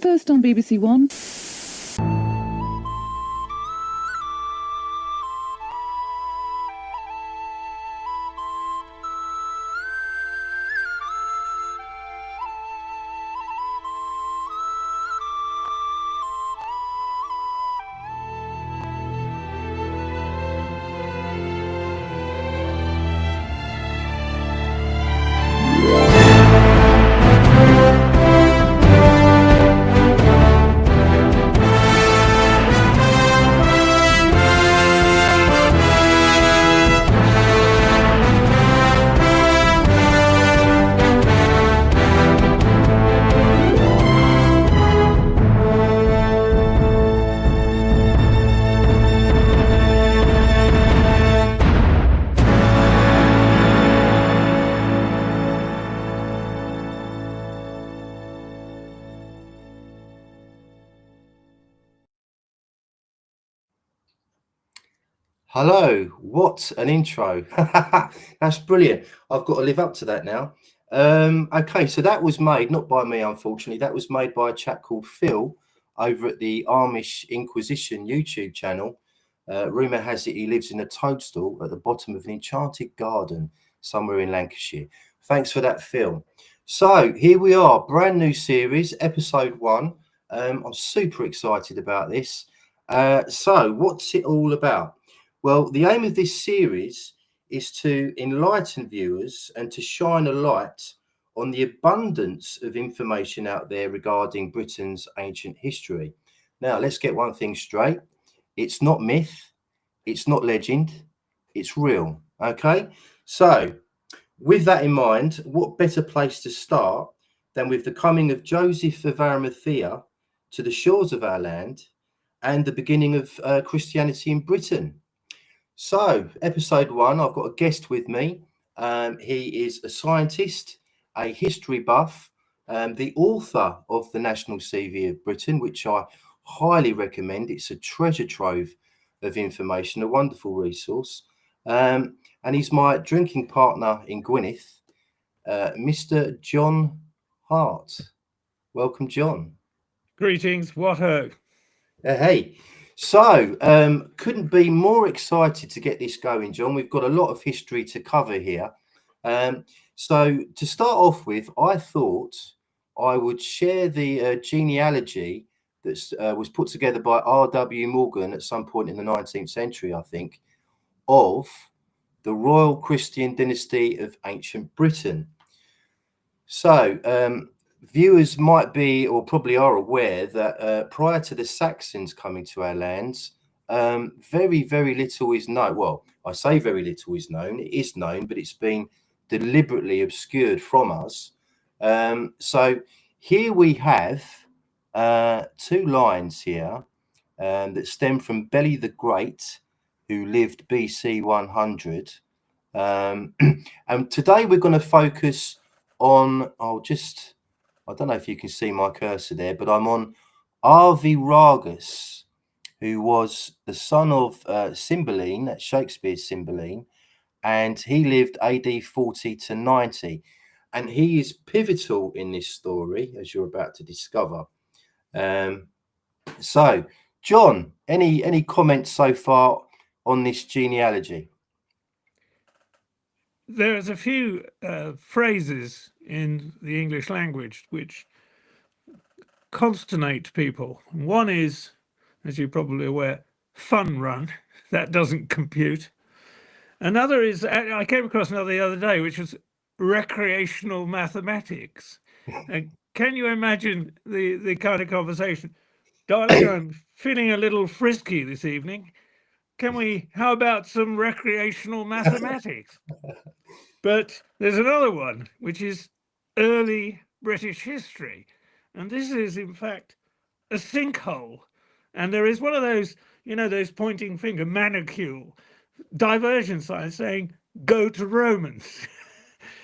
First on BBC One. Hello, what an intro. That's brilliant. I've got to live up to that now. Okay, so that was made, not by me, unfortunately. That was made by a chap called Phil over at the Amish Inquisition YouTube channel. Rumour has it he lives in a toadstool at the bottom of an enchanted garden somewhere in Lancashire. Thanks for that, Phil. So here we are, brand new series, episode 1. I'm super excited about this. So what's it all about? Well, the aim of this series is to enlighten viewers and to shine a light on the abundance of information out there regarding Britain's ancient history. Now, let's get one thing straight. It's not myth, it's not legend, it's real. Okay? So, with that in mind, what better place to start than with the coming of Joseph of Arimathea to the shores of our land and the beginning of Christianity in Britain? So, episode 1, I've got a guest with me. He is a scientist, a history buff, the author of the National CV of Britain, which I highly recommend. It's a treasure trove of information, a wonderful resource. And he's my drinking partner in Gwyneth, Mr. John Hart. Welcome, John. Greetings, what ho. Hey. So, couldn't be more excited to get this going, John. We've got a lot of history to cover here. So, to start off with, I thought I would share the genealogy that was put together by R.W. Morgan at some point in the 19th century, I think, of the Royal Christian Dynasty of Ancient Britain. So, viewers might be or probably are aware that prior to the Saxons coming to our lands, very, very little is known. Well, I say very little is known. It is known, but it's been deliberately obscured from us. So here we have 2 lines here that stem from Beli the Great, who lived BC 100. And today we're going to focus on, I don't know if you can see my cursor there, but I'm on Arviragus, who was the son of Cymbeline, that's Shakespeare's Cymbeline, and he lived AD 40 to 90. And he is pivotal in this story, as you're about to discover. So, John, any comments so far on this genealogy? There's a few phrases in the English language which consternate people. One is, as you're probably aware, fun run. That doesn't compute. Another is, I came across another the other day, which was recreational mathematics. And can you imagine the kind of conversation? Darling, I'm feeling a little frisky this evening. How about some recreational mathematics? But there's another one, which is early British history. And this is, in fact, a sinkhole. And there is one of those, those pointing finger, manicule, diversion signs saying, go to Romans.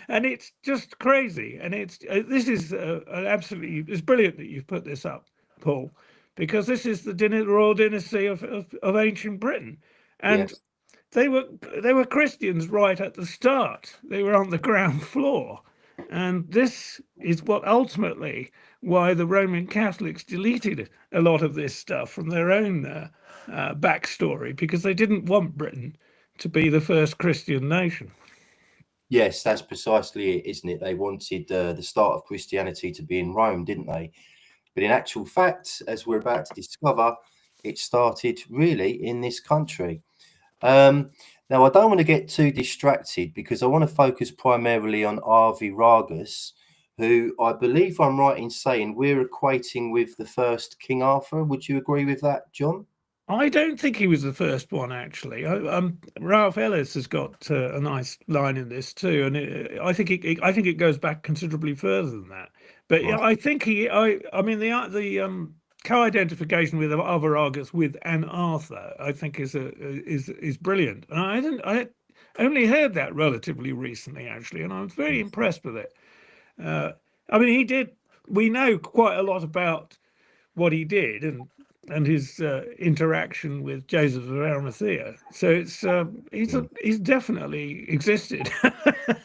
And it's just crazy. And this is it's brilliant that you've put this up, Paul, because this is the royal dynasty of ancient Britain. And yes, they were Christians right at the start. They were on the ground floor. And this is what ultimately why the Roman Catholics deleted a lot of this stuff from their own backstory, because they didn't want Britain to be the first Christian nation. Yes, that's precisely it, isn't it? They wanted the start of Christianity to be in Rome, didn't they? But in actual fact, as we're about to discover, it started really in this country. Now, I don't want to get too distracted because I want to focus primarily on Arviragus, who I believe I'm right in saying we're equating with the first King Arthur. Would you agree with that, John? I don't think he was the first one, actually. Ralph Ellis has got a nice line in this too, and I think it goes back considerably further than that. But yeah, Right. I think I mean the co-identification with Arviragus with an Arthur, I think is brilliant. And I only heard that relatively recently, actually, and I was very impressed with it. Uh, I mean, he did. We know quite a lot about what he did and his interaction with Joseph of Arimathea. So Mm. he's definitely existed,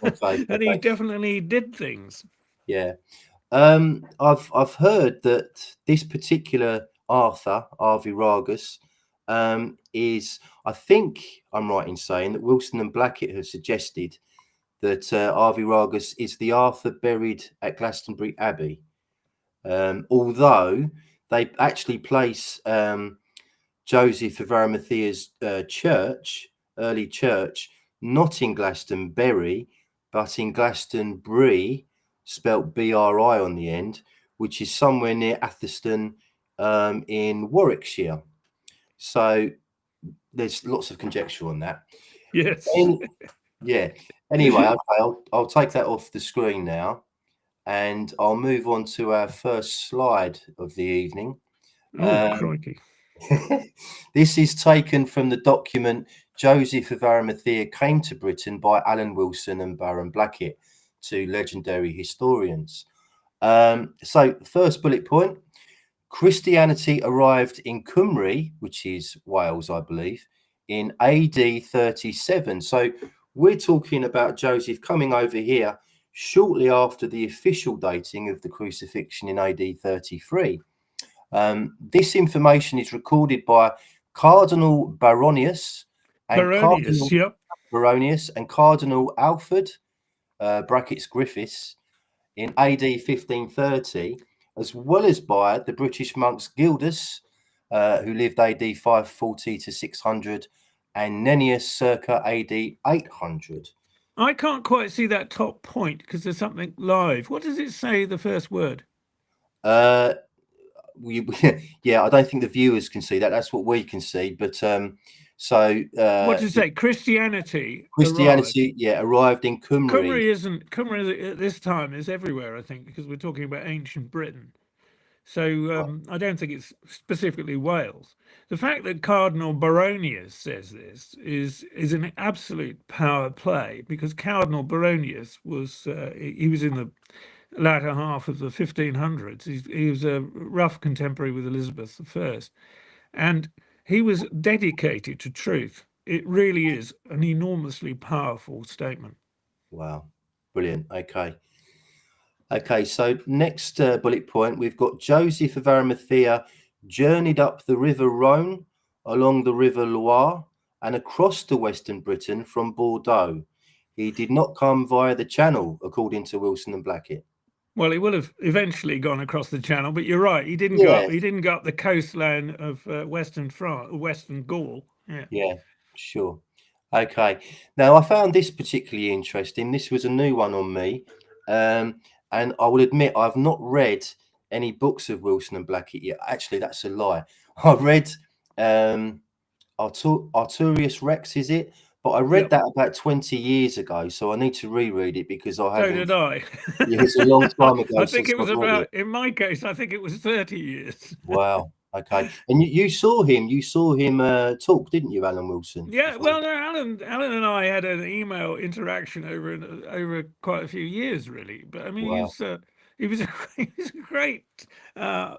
Okay. and he Okay. definitely did things. Yeah. I've heard that this particular Arthur, Arviragus, is, I think I'm right in saying that Wilson and Blackett have suggested that Arviragus is the Arthur buried at Glastonbury Abbey. Although they actually place Joseph of Arimathea's early church, not in Glastonbury, but in Glastonbury, spelt Bri on the end, which is somewhere near Atherstone in Warwickshire. So there's lots of conjecture on that. Yes. Any- yeah. Anyway, okay, I'll take that off the screen now, and I'll move on to our first slide of the evening. Oh, Um, crikey. this is taken from the document Joseph of Arimathea Came to Britain by Alan Wilson and Baron Blackett, two legendary historians. So, first bullet point, Christianity arrived in Cymru, which is Wales, I believe, in AD 37. So, we're talking about Joseph coming over here shortly after the official dating of the crucifixion in AD 33. This information is recorded by Cardinal Baronius and Baronius, Cardinal yep. Baronius and Cardinal Alfred brackets Griffiths in AD 1530, as well as by the British monks Gildas, who lived AD 540 to 600, and Nennius circa AD 800. I can't quite see that top point because there's something live. What does it say, the first word? Uh, yeah, I don't think the viewers can see that. That's what we can see. But so What does it say? Christianity arrived. Christianity, yeah, arrived in Cymru. Cymru at this time is everywhere, I think, because we're talking about ancient Britain. So I don't think it's specifically Wales. The fact that Cardinal Baronius says this is an absolute power play, because Cardinal Baronius was he was in the latter half of the 1500s. He was a rough contemporary with Elizabeth I, and he was dedicated to truth. It really is an enormously powerful statement. Wow, brilliant. Okay. Okay, so next bullet point, we've got Joseph of Arimathea journeyed up the River Rhone, along the River Loire, and across to Western Britain from Bordeaux. He did not come via the Channel, according to Wilson and Blackett. Well, he will have eventually gone across the channel, but you're right. He didn't go Yeah, up. He didn't go up the coastline of Western France, Western Gaul. Yeah. yeah, sure. Okay. Now, I found this particularly interesting. This was a new one on me. And I will admit, I've not read any books of Wilson and Blackett yet. Actually, that's a lie. I read Arturius Rex, is it? But I read Yep. that about 20 years ago. So I need to reread it because I So haven't. did I. Yeah, it's a long time ago I think since it was I've read it. about, in my case, I think it was 30 years. Wow. Okay. And you saw him. You saw him talk, didn't you, Alan Wilson? Yeah, Before? well, no, Alan and I had an email interaction over quite a few years, really. But I mean, Wow. he was a he was a great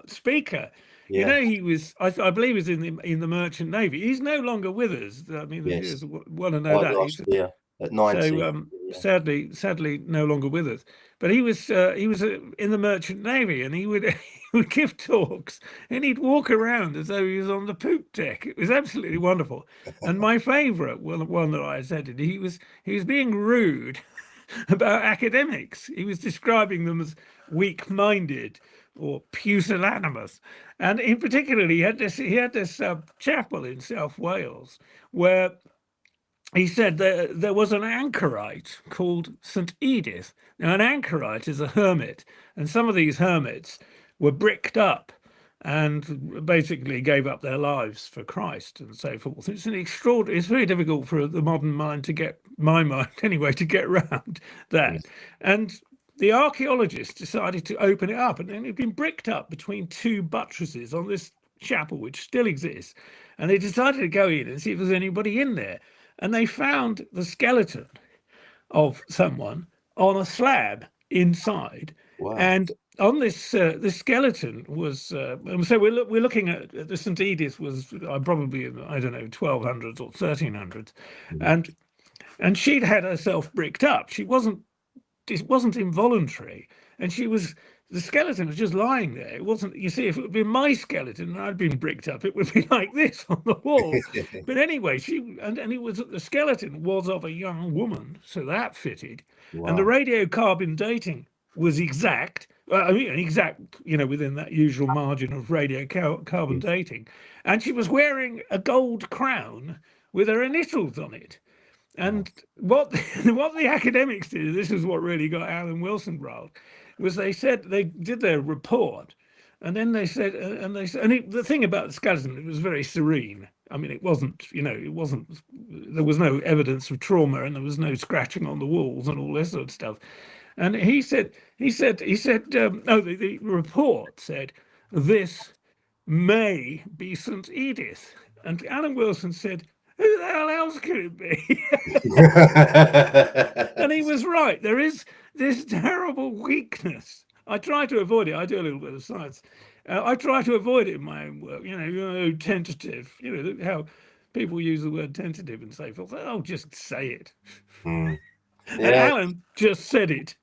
speaker. You Yeah. know, he was I believe he was in the Merchant Navy. He's no longer with us. I mean, the Yes. viewers want to know Died that last year. at So 19. Yeah. sadly, no longer with us. But he was in the Merchant Navy, and he would he would give talks, and he'd walk around as though he was on the poop deck. It was absolutely wonderful. And my favourite one that I attended, he was being rude about academics. He was describing them as weak-minded or pusillanimous, and in particular, he had this chapel in South Wales where he said there was an anchorite called St. Edith. Now, an anchorite is a hermit, and some of these hermits were bricked up and basically gave up their lives for Christ and so forth. It's an extraordinary, it's very difficult for the modern mind to get, my mind anyway, to get around that. Yes. And the archaeologists decided to open it up, and it had been bricked up between two buttresses on this chapel, which still exists. And they decided to go in and see if there's anybody in there, and they found the skeleton of someone on a slab inside. Wow. And on this skeleton was so we're looking at the St. Edith was probably, I don't know, 1200s or 1300s, Mhm. and she'd had herself bricked up. It wasn't involuntary, and the skeleton was just lying there. It wasn't, you see, if it had been my skeleton and I'd been bricked up, it would be like this on the wall. But anyway, the skeleton was of a young woman, so that fitted. And the Wow. radiocarbon dating was exact. I mean, exact, within that usual margin of radiocarbon Yes. dating. And she was wearing a gold crown with her initials on it. Wow. And what the academics did, this is what really got Alan Wilson riled, was they said they did their report, and then they said, the thing about the skeleton, it was very serene. I mean, it wasn't, there was no evidence of trauma, and there was no scratching on the walls and all this sort of stuff. And the report said, this may be St. Edith. And Alan Wilson said, who the hell else could it be? And he was right. There is this terrible weakness. I try to avoid it. I do a little bit of science. I try to avoid it in my own work. Tentative. How people use the word tentative and so forth. Oh, just say it. Mm. And Yeah. Alan just said it.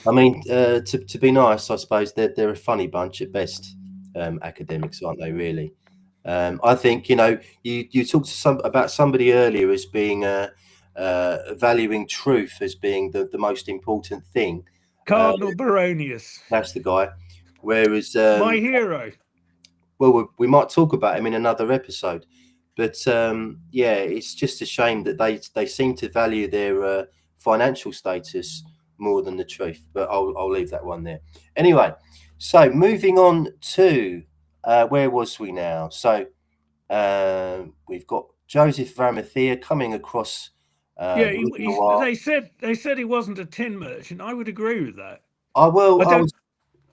I mean, to be nice, I suppose they're a funny bunch at best, academics, aren't they? Really. I think you talked about somebody earlier as being valuing truth as being the most important thing. Cardinal Baronius, That's the guy. Whereas, my hero. well, we might talk about him in another episode, but yeah, it's just a shame that they seem to value their financial status more than the truth. But I'll leave that one there. Anyway, so moving on to where was we now? So we've got Joseph of Arimathea coming across Yeah, the River Loire. they said he wasn't a tin merchant. I would agree with that. I will. I I don't was.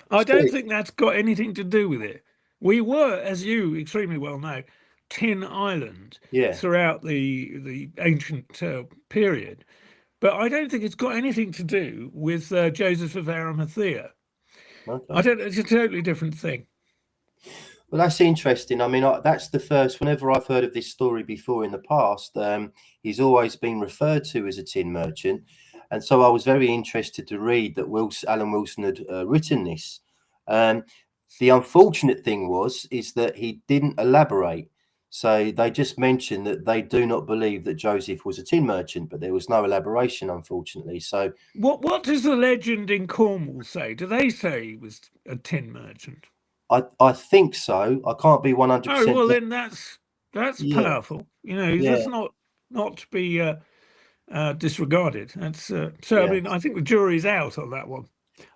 I don't Sorry. think that's got anything to do with it. We were, as you extremely well know, Tin Island Yeah. throughout the ancient period, but I don't think it's got anything to do with Joseph of Arimathea. I Okay. don't. It's a totally different thing. Well, that's interesting. I mean, that's the first. Whenever I've heard of this story before in the past, he's always been referred to as a tin merchant, and so I was very interested to read that Alan Wilson had written this. Um, the unfortunate thing is that he didn't elaborate. So they just mentioned that they do not believe that Joseph was a tin merchant, but there was no elaboration, unfortunately. So What does the legend in Cornwall say? Do they say he was a tin merchant? I think so. I can't be 100%. Oh well, then that's Yeah, powerful. yeah, That's not to be disregarded. That's so. I yeah, mean, I think the jury's out on that one. yeah.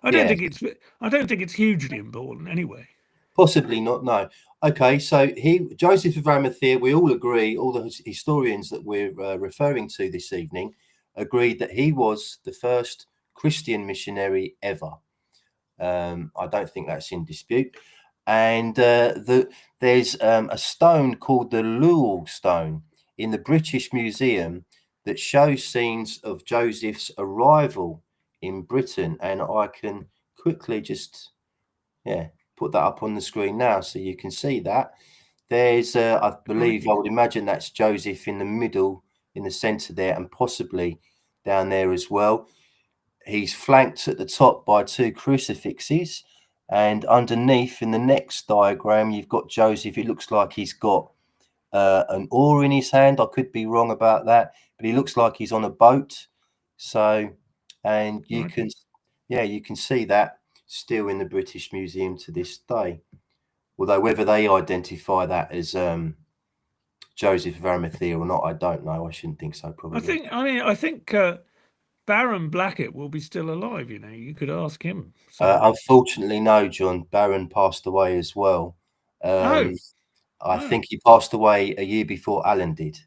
I don't think it's hugely important anyway. Possibly not. No. Okay. So Joseph of Arimathea. We all agree. All the historians that we're referring to this evening agreed that he was the first Christian missionary ever. I don't think that's in dispute. And there's a stone called the Lewel Stone in the British Museum that shows scenes of Joseph's arrival in Britain. And I can quickly just, put that up on the screen now so you can see that. There's, I believe, I would imagine that's Joseph in the middle in the centre there, and possibly down there as well. He's flanked at the top by 2 crucifixes, and underneath in the next diagram you've got Joseph. It looks like he's got an oar in his hand. I could be wrong about that, but he looks like he's on a boat. So, and you can see that still in the British Museum to this day. Although whether they identify that as Joseph of Arimathea or not, I don't know. I shouldn't think so, probably. I think Baron Blackett will be still alive. You know, you could ask him. Unfortunately, no, John. Baron passed away as well. I think he passed away a year before Alan did.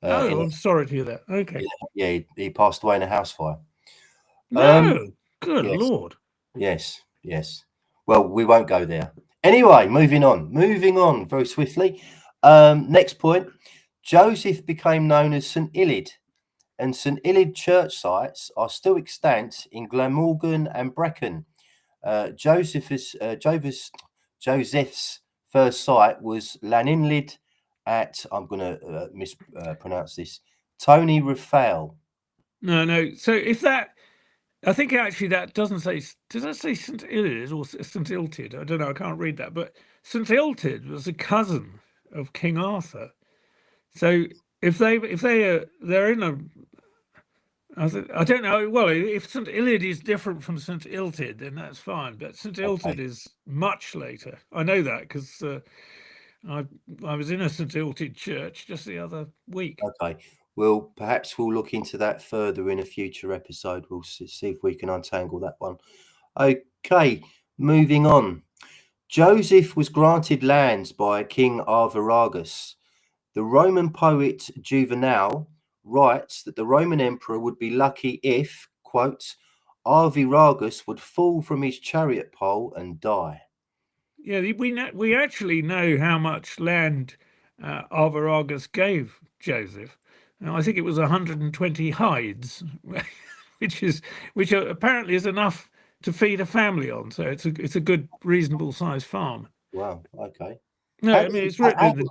I'm sorry to hear that. Okay. Yeah, he passed away in a house fire. No, good yes, Lord. Yes. Well, we won't go there. Anyway, moving on very swiftly. Next point. Joseph became known as St. Illid, and St. Illid church sites are still extant in Glamorgan and Brecon. Joseph's first site was Llanillid at, I'm going to mispronounce this, Tony Raphael. No. So if that, I think actually that doesn't say, does that say St. Illid or St. Illtyd? I don't know, I can't read that. But St. Illtyd was a cousin of King Arthur. So if they're in a, I don't know. Well, if St. Illid is different from St. Illtyd, then that's fine. But St. Illtyd is much later. I know that because I was in a St. Illtyd church just the other week. Okay. Well, perhaps we'll look into that further in a future episode. We'll see if we can untangle that one. Okay, moving on. Joseph was granted lands by King Arviragus. The Roman poet Juvenal writes that the Roman emperor would be lucky if, quote, Arviragus would fall from his chariot pole and die. Yeah, we actually know how much land Arviragus gave Joseph. And I think it was 120 hides, which apparently is enough to feed a family on. So it's a good, reasonable sized farm. Wow. Okay. No, I mean it's written in the.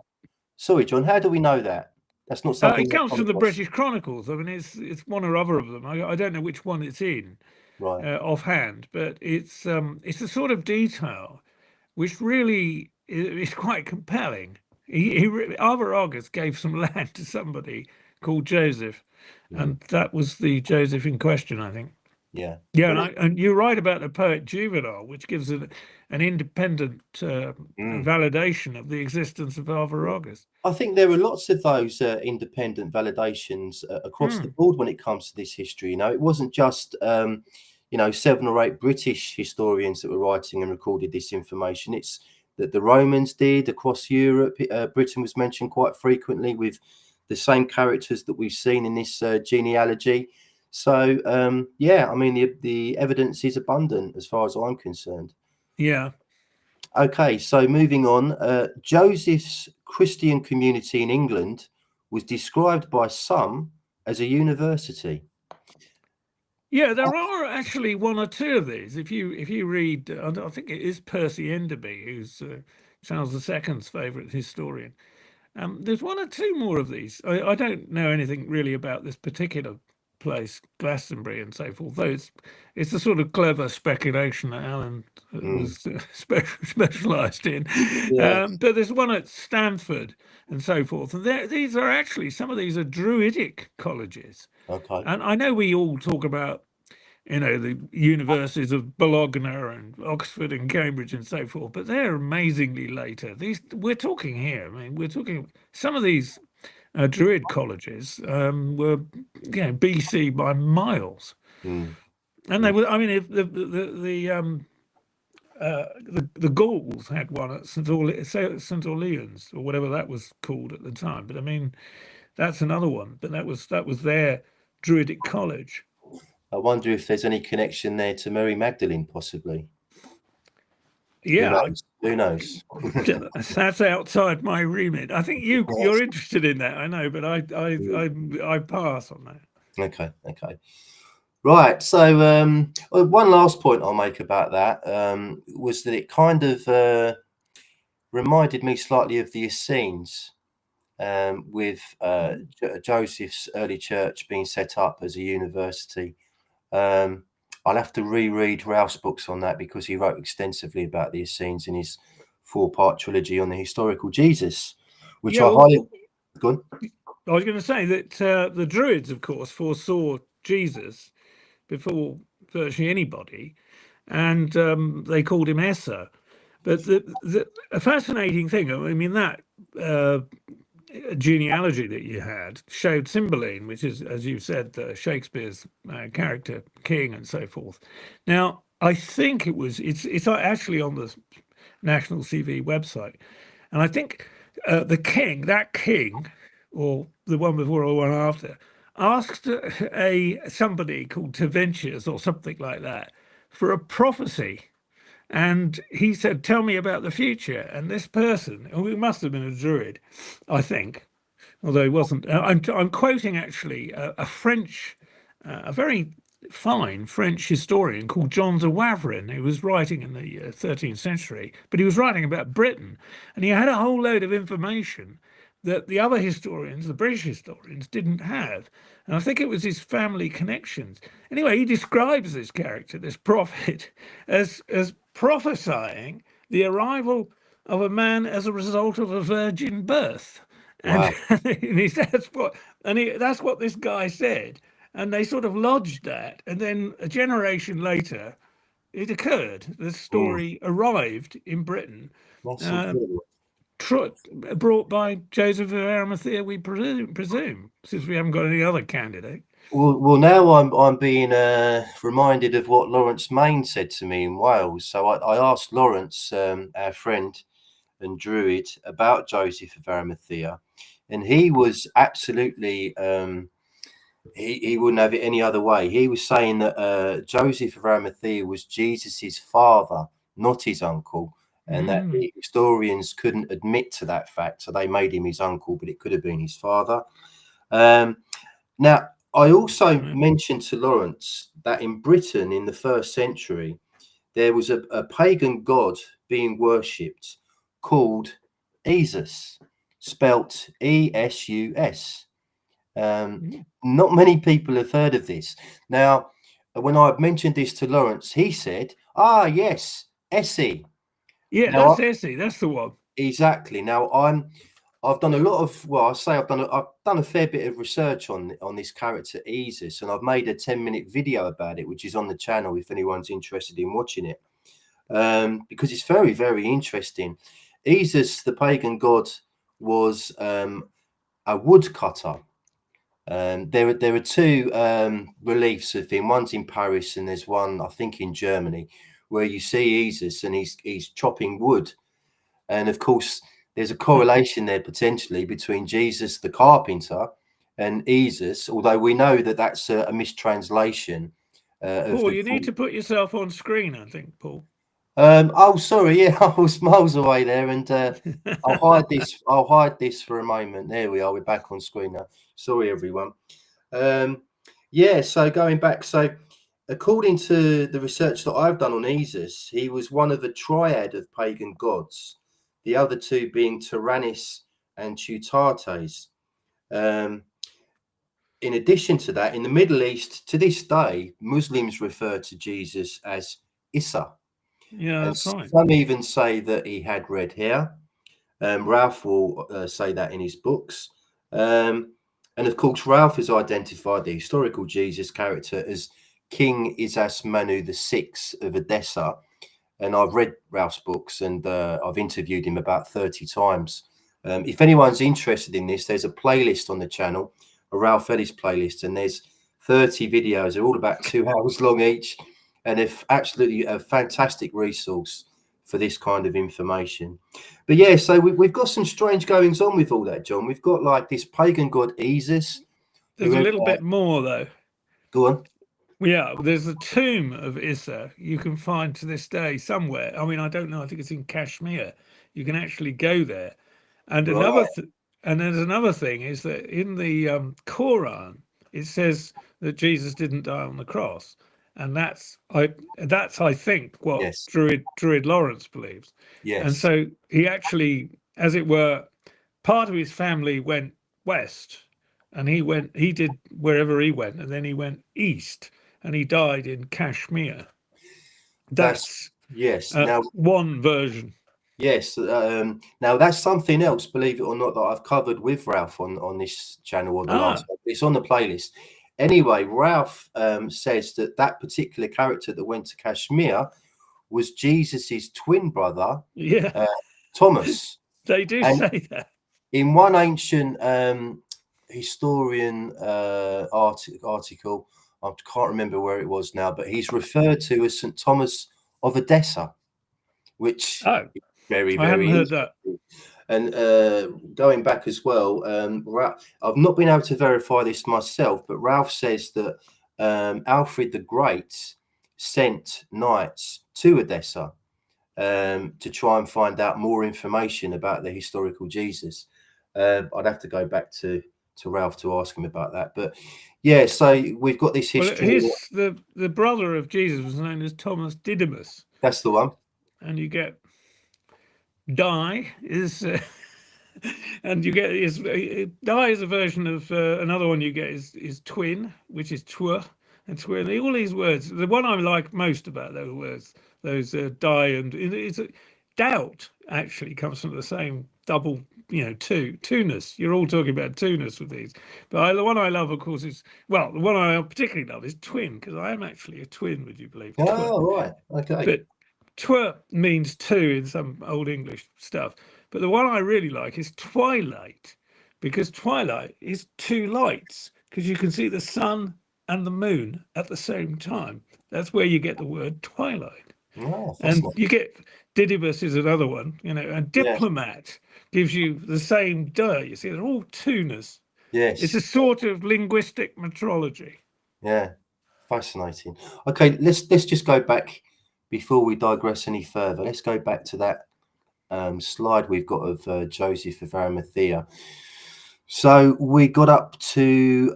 Sorry, John. How do we know that? That's not something. It comes from the British Chronicles. I mean, it's one or other of them. I don't know which one it's in, offhand, but it's a sort of detail which really is quite compelling. Arviragus gave some land to somebody called Joseph, and that was the Joseph in question, I think. Yeah. And you're right about the poet Juvenal, which gives an independent validation of the existence of Arviragus. I think there are lots of those independent validations across the board when it comes to this history. You know, it wasn't just 7 or 8 British historians that were writing and recorded this information. It's that the Romans did across Europe. Britain was mentioned quite frequently with the same characters that we've seen in this genealogy. So, I mean, the evidence is abundant as far as I'm concerned. Yeah. Okay, so moving on. Joseph's Christian community in England was described by some as a university. Yeah, there are actually 1 or 2 of these. If you read, I think it is Percy Enderby, who's Charles II's favourite historian. There's 1 or 2 more of these. I don't know anything really about this particular place, Glastonbury and so forth, though it's a sort of clever speculation that Alan was specialised in. Yeah. But there's 1 at Stanford and so forth. And these are actually, some of these are Druidic colleges. Okay. And I know we all talk about, the universities of Bologna and Oxford and Cambridge and so forth, but they're amazingly later. We're talking here. I mean, some of these Druid colleges were, BC by miles, and they were. I mean, if the Gauls had 1 at St. Orleans or whatever that was called at the time, but I mean, that's another one. But that was their Druidic college. I wonder if there's any connection there to Mary Magdalene, possibly. Yeah, who knows? That's outside my remit. I think you're interested in that, I know, but I pass on that. Okay. Right. So one last point I'll make about that was that it kind of reminded me slightly of the Essenes. with Joseph's early church being set up as a university. I'll have to reread Ralph's books on that because he wrote extensively about the Essenes in his 4-part trilogy on the historical Jesus, which I highly. Go on. I was going to say that the Druids, of course, foresaw Jesus before virtually anybody, and they called him Essa. But a fascinating thing, I mean, that genealogy that you had showed Cymbeline, which is, as you said, Shakespeare's character, king, and so forth. Now, I think it's actually on the National CV website, and I think that king, or the one before or one after, asked somebody called Teventius or something like that for a prophecy. And he said, "Tell me about the future." And this person, who must have been a druid, I think, although he wasn't. I'm quoting actually a French, a very fine French historian called John de Wavrin, who was writing in the 13th century, but he was writing about Britain, and he had a whole load of information that the other historians, the British historians, didn't have. And I think it was his family connections. Anyway, he describes this character, this prophet, as prophesying the arrival of a man as a result of a virgin birth. And, Wow. that's what this guy said. And they sort of lodged that. And then a generation later, it occurred. The story arrived in Britain. That's incredible. Brought by Joseph of Arimathea, we presume, since we haven't got any other candidate. Well, now I'm being reminded of what Lawrence Main said to me in Wales. So I asked Lawrence, our friend and druid, about Joseph of Arimathea, and he was absolutely he wouldn't have it any other way. He was saying that Joseph of Arimathea was Jesus's father, not his uncle. And that the historians couldn't admit to that fact, so they made him his uncle, but it could have been his father. Now, I also mentioned to Lawrence that in Britain in the 1st century, there was a pagan god being worshipped called Esus, spelt E-S-U-S. Not many people have heard of this. Now, when I mentioned this to Lawrence, he said, "Ah, yes, Essie." Yeah, Now, that's Essie. That's the one. Exactly. Now, I've done a lot of, well, I say I've done a fair bit of research on this character Esus, and I've made a 10-minute video about it, which is on the channel if anyone's interested in watching it, because it's very, very interesting. Esus, the pagan god, was a woodcutter. There are 2 reliefs of him. One's in Paris, and there's one, I think, in Germany, where you see Esus and he's chopping wood. And of course, there's a correlation there potentially between Jesus the carpenter and Esus, although we know that that's a mistranslation. Paul, you need to put yourself on screen, I think, Paul. Oh, sorry, yeah, I was miles away there, and I'll hide this. I'll hide this for a moment. There we are. We're back on screen now. Sorry, everyone. Yeah. So going back, so according to the research that I've done on Esus, he was one of a triad of pagan gods, the other 2 being Tyrannus and Teutates. In addition to that, in the Middle East, to this day, Muslims refer to Jesus as Issa. Yeah, that's right. Some even say that he had red hair. Ralph will say that in his books. And of course, Ralph has identified the historical Jesus character as King Isas Manu VI of Edessa. And I've read Ralph's books, and I've interviewed him about 30 times. If anyone's interested in this, there's a playlist on the channel, a Ralph Ellis playlist, and there's 30 videos. They're all about 2 hours long each, and it's absolutely a fantastic resource for this kind of information. But yeah, so we've got some strange goings on with all that, John. We've got like this pagan god Esus. There's a little bit more, though. Go on. Yeah, there's a tomb of Issa you can find to this day somewhere. I mean, I don't know. I think it's in Kashmir. You can actually go there. And Right. there's another thing is that in the Quran it says that Jesus didn't die on the cross, and that's I think what Yes. Druid Lawrence believes. Yes. And so he actually, as it were, part of his family went west, and he did wherever he went, and then he went east, and he died in Kashmir. That's That's yes. Now, one version. yes. Now that's something else, believe it or not, that I've covered with Ralph on this channel on the last. Ah, It's on the playlist. Anyway, Ralph says that that particular character that went to Kashmir was Jesus's twin brother, yeah, uh, Thomas. they do And say that. in one ancient historian article, I can't remember where it was now, but he's referred to as St. Thomas of Edessa, which Oh, is very, I hadn't very heard that. interesting. And going back as well, I've not been able to verify this myself, but Ralph says that Alfred the Great sent knights to Edessa to try and find out more information about the historical Jesus. I'd have to go back to Ralph to ask him about that. But yeah, so we've got this Well, history. the brother of Jesus was known as Thomas Didymus, That's the one. and you get Di is, and you get is Di is a version of another one you get is twin, which is twir and twin. All these words. The one I like most about those words, those Di and it's doubt actually comes from the same double, two-ness. You're all talking about two-ness with these, but the one I love, of course, is the one I particularly love is twin, because I am actually a twin. Would you believe? Oh, right. Okay. But twer means two in some old English stuff. But the one I really like is twilight, because twilight is two lights, because you can see the sun and the moon at the same time. That's where you get the word twilight. Oh, And fascinating. you get Didybus is another one, and Yeah. diplomat gives you the same duh. You see, they're all two-ness. It's a Yes. sort of linguistic metrology. Yeah. Fascinating. Okay, let's just go back before we digress any further. Let's go back to that slide we've got of Joseph of Arimathea. So we got up to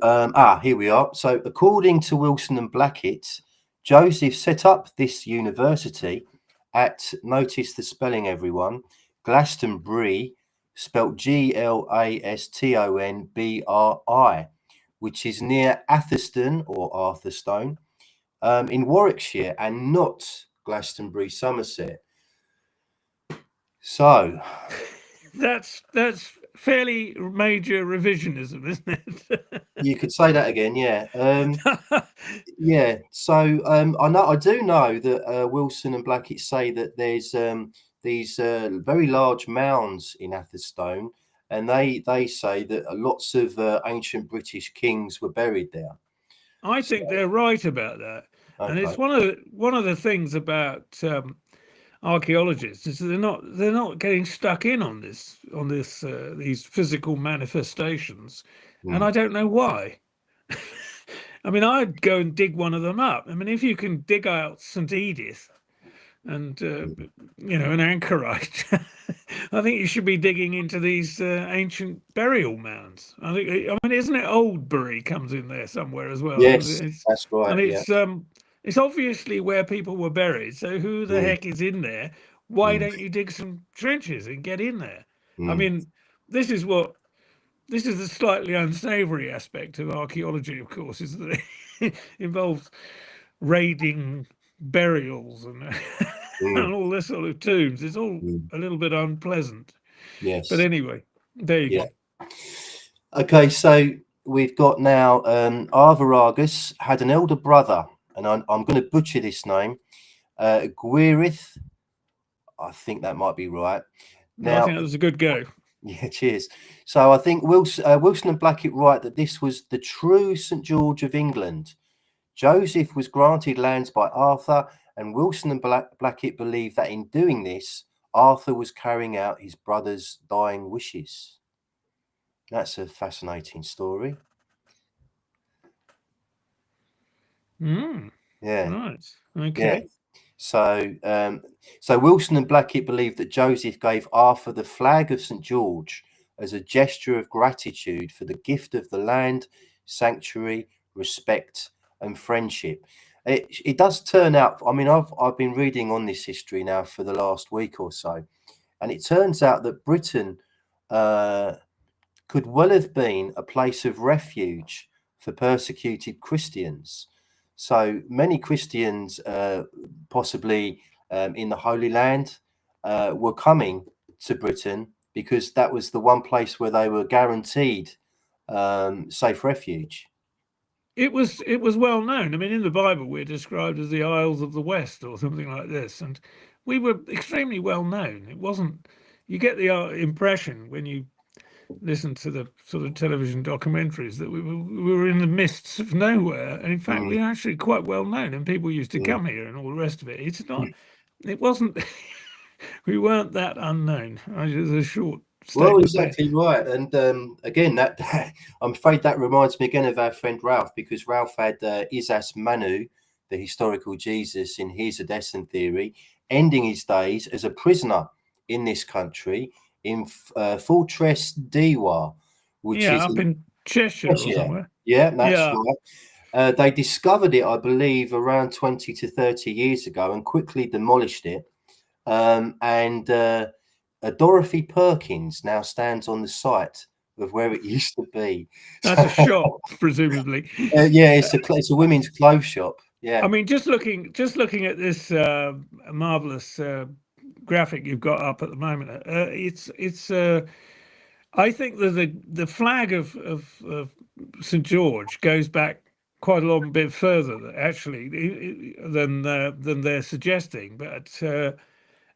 here we are. So according to Wilson and Blackett, Joseph set up this university at, notice the spelling, everyone, Glastonbury, spelt Glastonbri, which is near Atherstone or Arthurstone in Warwickshire, and not Glastonbury, Somerset. So That's fairly major revisionism, isn't it? you could say that again, yeah. Yeah, so I do know that Wilson and Blackett say that there's these very large mounds in Atherstone, and they say that lots of ancient British kings were buried there. I So, think they're right about that, and okay. it's one of the things about archaeologists is they're not getting stuck in on this these physical manifestations, and I don't know why. I mean, I'd go and dig one of them up. I mean, if you can dig out St. Edith and an anchorite, I think you should be digging into these ancient burial mounds. I mean, isn't it Oldbury comes in there somewhere as well? Yes, that's right. And Yeah. it's obviously where people were buried. So who the Mm, heck is in there? Why mm, don't you dig some trenches and get in there? I mm, mean, this is the slightly unsavory aspect of archaeology, of course, is that it involves raiding burials and, mm, and all this sort of tombs. It's all mm. a little bit unpleasant. But Yes. anyway, there you Yeah. go. Okay, so we've got now Arviragus had an elder brother, and I'm going to butcher this name, Gwyrith. I think that might be right. I Now, think that was a good go. yeah, cheers. So I think Wilson and Blackett write that this was the true St. George of England. Joseph was granted lands by Arthur, and Wilson and Blackett believe that in doing this, Arthur was carrying out his brother's dying wishes. That's a fascinating story. Mm, Yeah, right. yeah. Okay. So, so Wilson and Blackett believe that Joseph gave Arthur the flag of St. George as a gesture of gratitude for the gift of the land, sanctuary, respect, and friendship. It does turn out. I mean, I've been reading on this history now for the last week or so, and it turns out that Britain uh, could well have been a place of refuge for persecuted Christians. So many Christians, possibly in the Holy Land, were coming to Britain because that was the one place where they were guaranteed safe refuge. It was well known. I mean, in the Bible, we're described as the Isles of the West or something like this, and we were extremely well known. It wasn't. You get the impression when you listen to the sort of television documentaries that we were in the midst of nowhere, and in fact, Mm, we are actually quite well known, and people used to mm. come here and all the rest of it. It's not. It wasn't. We weren't that unknown. It's a short Well, statement there. exactly right. And again, that I'm afraid that reminds me again of our friend Ralph, because Ralph had Isas Manu, the historical Jesus, in his Odessan theory, ending his days as a prisoner in this country in Fortress Dewa, which Yeah, is up in in Cheshire or Cheshire. somewhere. Yeah, that's Yeah, right. They discovered it, I believe, around 20 to 30 years ago and quickly demolished it. And Dorothy Perkins now stands on the site of where it used to be. that's a shop, presumably. Yeah, it's a women's clothes shop. I Yeah. mean, just looking at this marvelous graphic you've got up at the moment, it's. I think that the flag of St George goes back quite a long bit further, actually, than they're suggesting. But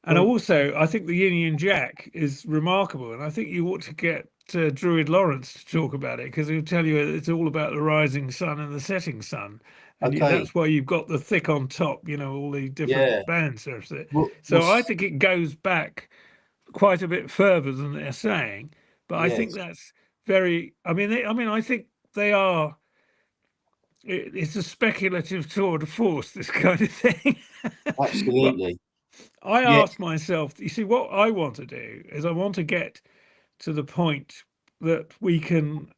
and Well, also, I think the Union Jack is remarkable, and I think you ought to get Druid Lawrence to talk about it because he'll tell you it's all about the rising sun and the setting sun, and okay. that's why you've got the thick on top, all the Yeah. different bands there. Well, So I think it goes back quite a bit further than they're saying, but I think yes, that's very. I think they are. It's a speculative tour de force, this kind of thing. But absolutely. I Yeah. asked myself, you see, what I want to do is I want to get to the point that we can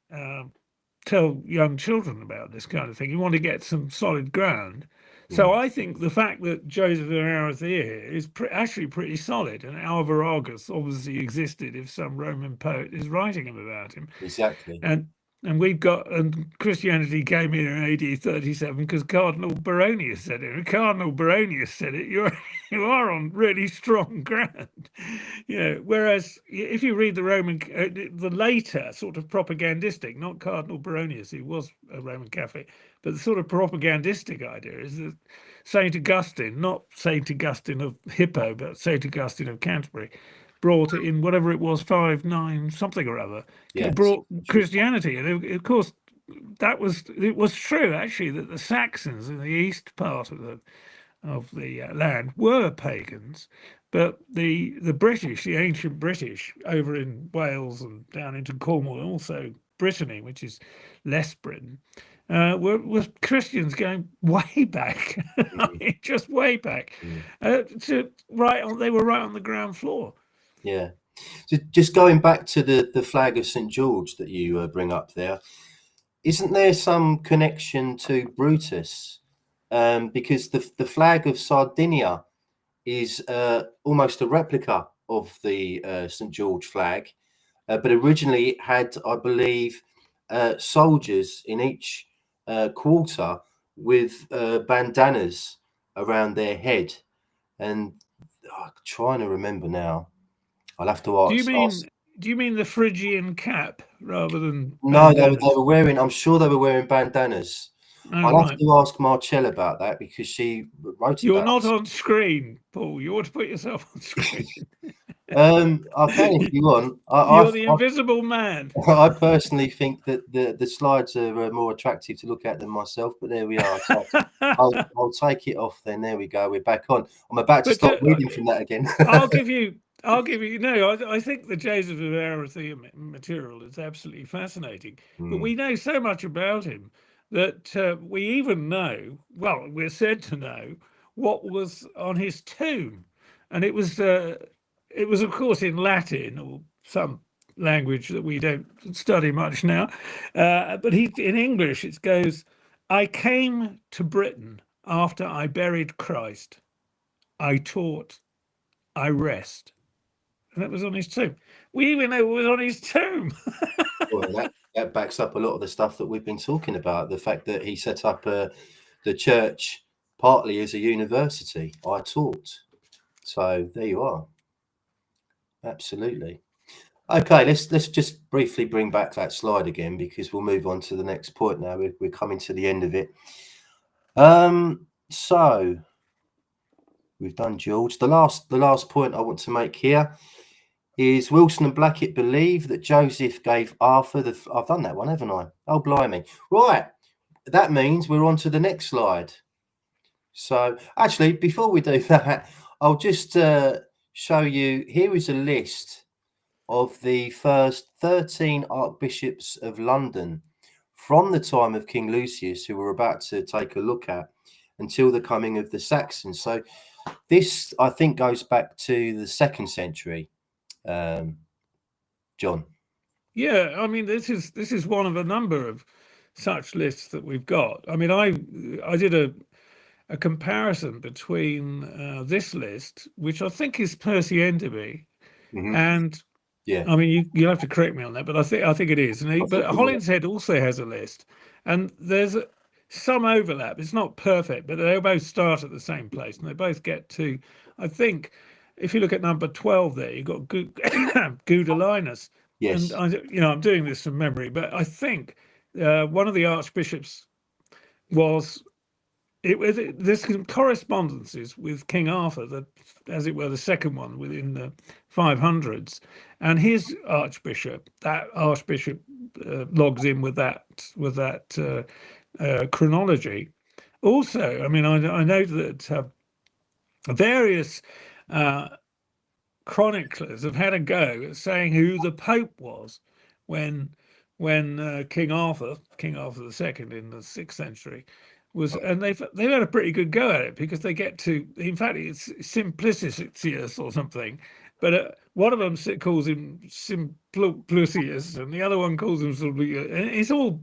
tell young children about this kind of thing. You want to get some solid ground. So Mm, I think the fact that Joseph of Arimathea is actually pretty solid, and Alvaragus obviously existed if some Roman poet is writing about him, exactly. and and Christianity came in AD 37 because Cardinal Baronius said it. And Cardinal Baronius said it. You are on really strong ground, Whereas if you read the the later sort of propagandistic, not Cardinal Baronius, who was a Roman Catholic, but the sort of propagandistic idea is that Saint Augustine, not Saint Augustine of Hippo, but Saint Augustine of Canterbury, brought it in whatever it was, 59 something or other, Yeah. brought Christianity, and of course it was true actually that the Saxons in the east part of the land were pagans, but the British, the ancient British, over in Wales and down into Cornwall, and also Brittany, which is less Britain, were Christians going way back, Mm, just way back, mm, They were right on the ground floor. yeah. So just going back to the flag of St George that you bring up there, isn't there some connection to Brutus? Because the flag of Sardinia is almost a replica of the St George flag, but originally it had, I believe, soldiers in each quarter with bandanas around their head. And I'm trying to remember now. I'll have to Do you ask. mean do you mean the Phrygian cap rather than No, they bandanas? were wearing. I'm sure they were wearing bandanas. Oh, I'll have right. to ask Marcella about that because she wrote You're about not this. on screen, Paul. You ought to put yourself on screen. I can if you want. You're the invisible man. I personally think that the slides are more attractive to look at than myself, but there we are. So I'll take it off then. There we go. We're back on. I'm about to But start reading from that again. I'll give you. No, I think the Joseph of Arimathea material is absolutely fascinating. But Mm, we know so much about him that we even know. Well, we're said to know what was on his tomb, and it was of course in Latin or some language that we don't study much now. But in English it goes, "I came to Britain after I buried Christ. I taught, I rest." and it was on his tomb. We even know it was on his tomb. Well, that backs up a lot of the stuff that we've been talking about. The fact that he set up the church partly as a university. I taught. So there you are. Absolutely. Okay, let's just briefly bring back that slide again, because we'll move on to the next point now. We're coming to the end of it. So we've done George. The last point I want to make here is Wilson and Blackett believe that Joseph gave Arthur the. I've done that one, haven't I? Oh, blimey! Right, that means we're on to the next slide. So actually, before we do that, I'll just show you. Here is a list of the first 13 archbishops of London from the time of King Lucius, who we're about to take a look at, until the coming of the Saxons. So this, I think, goes back to the 2nd century. John. Yeah, I mean, this is one of a number of such lists that we've got. I mean, I did a comparison between this list, which I think is Percy Enderby, and Yeah, I mean, you'll have to correct me on that, but I think it is. But Hollinshead also has a list, and there's some overlap. It's not perfect, but they both start at the same place, and they both get to. I think if you look at number 12 there, you've got Gudelinus. yes. And I'm doing this from memory, but I think one of the archbishops was. There's some correspondences with King Arthur, that, as it were, the second one within the 500s, and his archbishop. That archbishop logs in with that chronology. Also, I mean, I know that various chroniclers have had a go at saying who the Pope was when King Arthur II in the 6th century was, and they've had a pretty good go at it, because they get to, in fact, it's Simplicius or something, but one of them calls him Simplicius, and the other one calls him it's all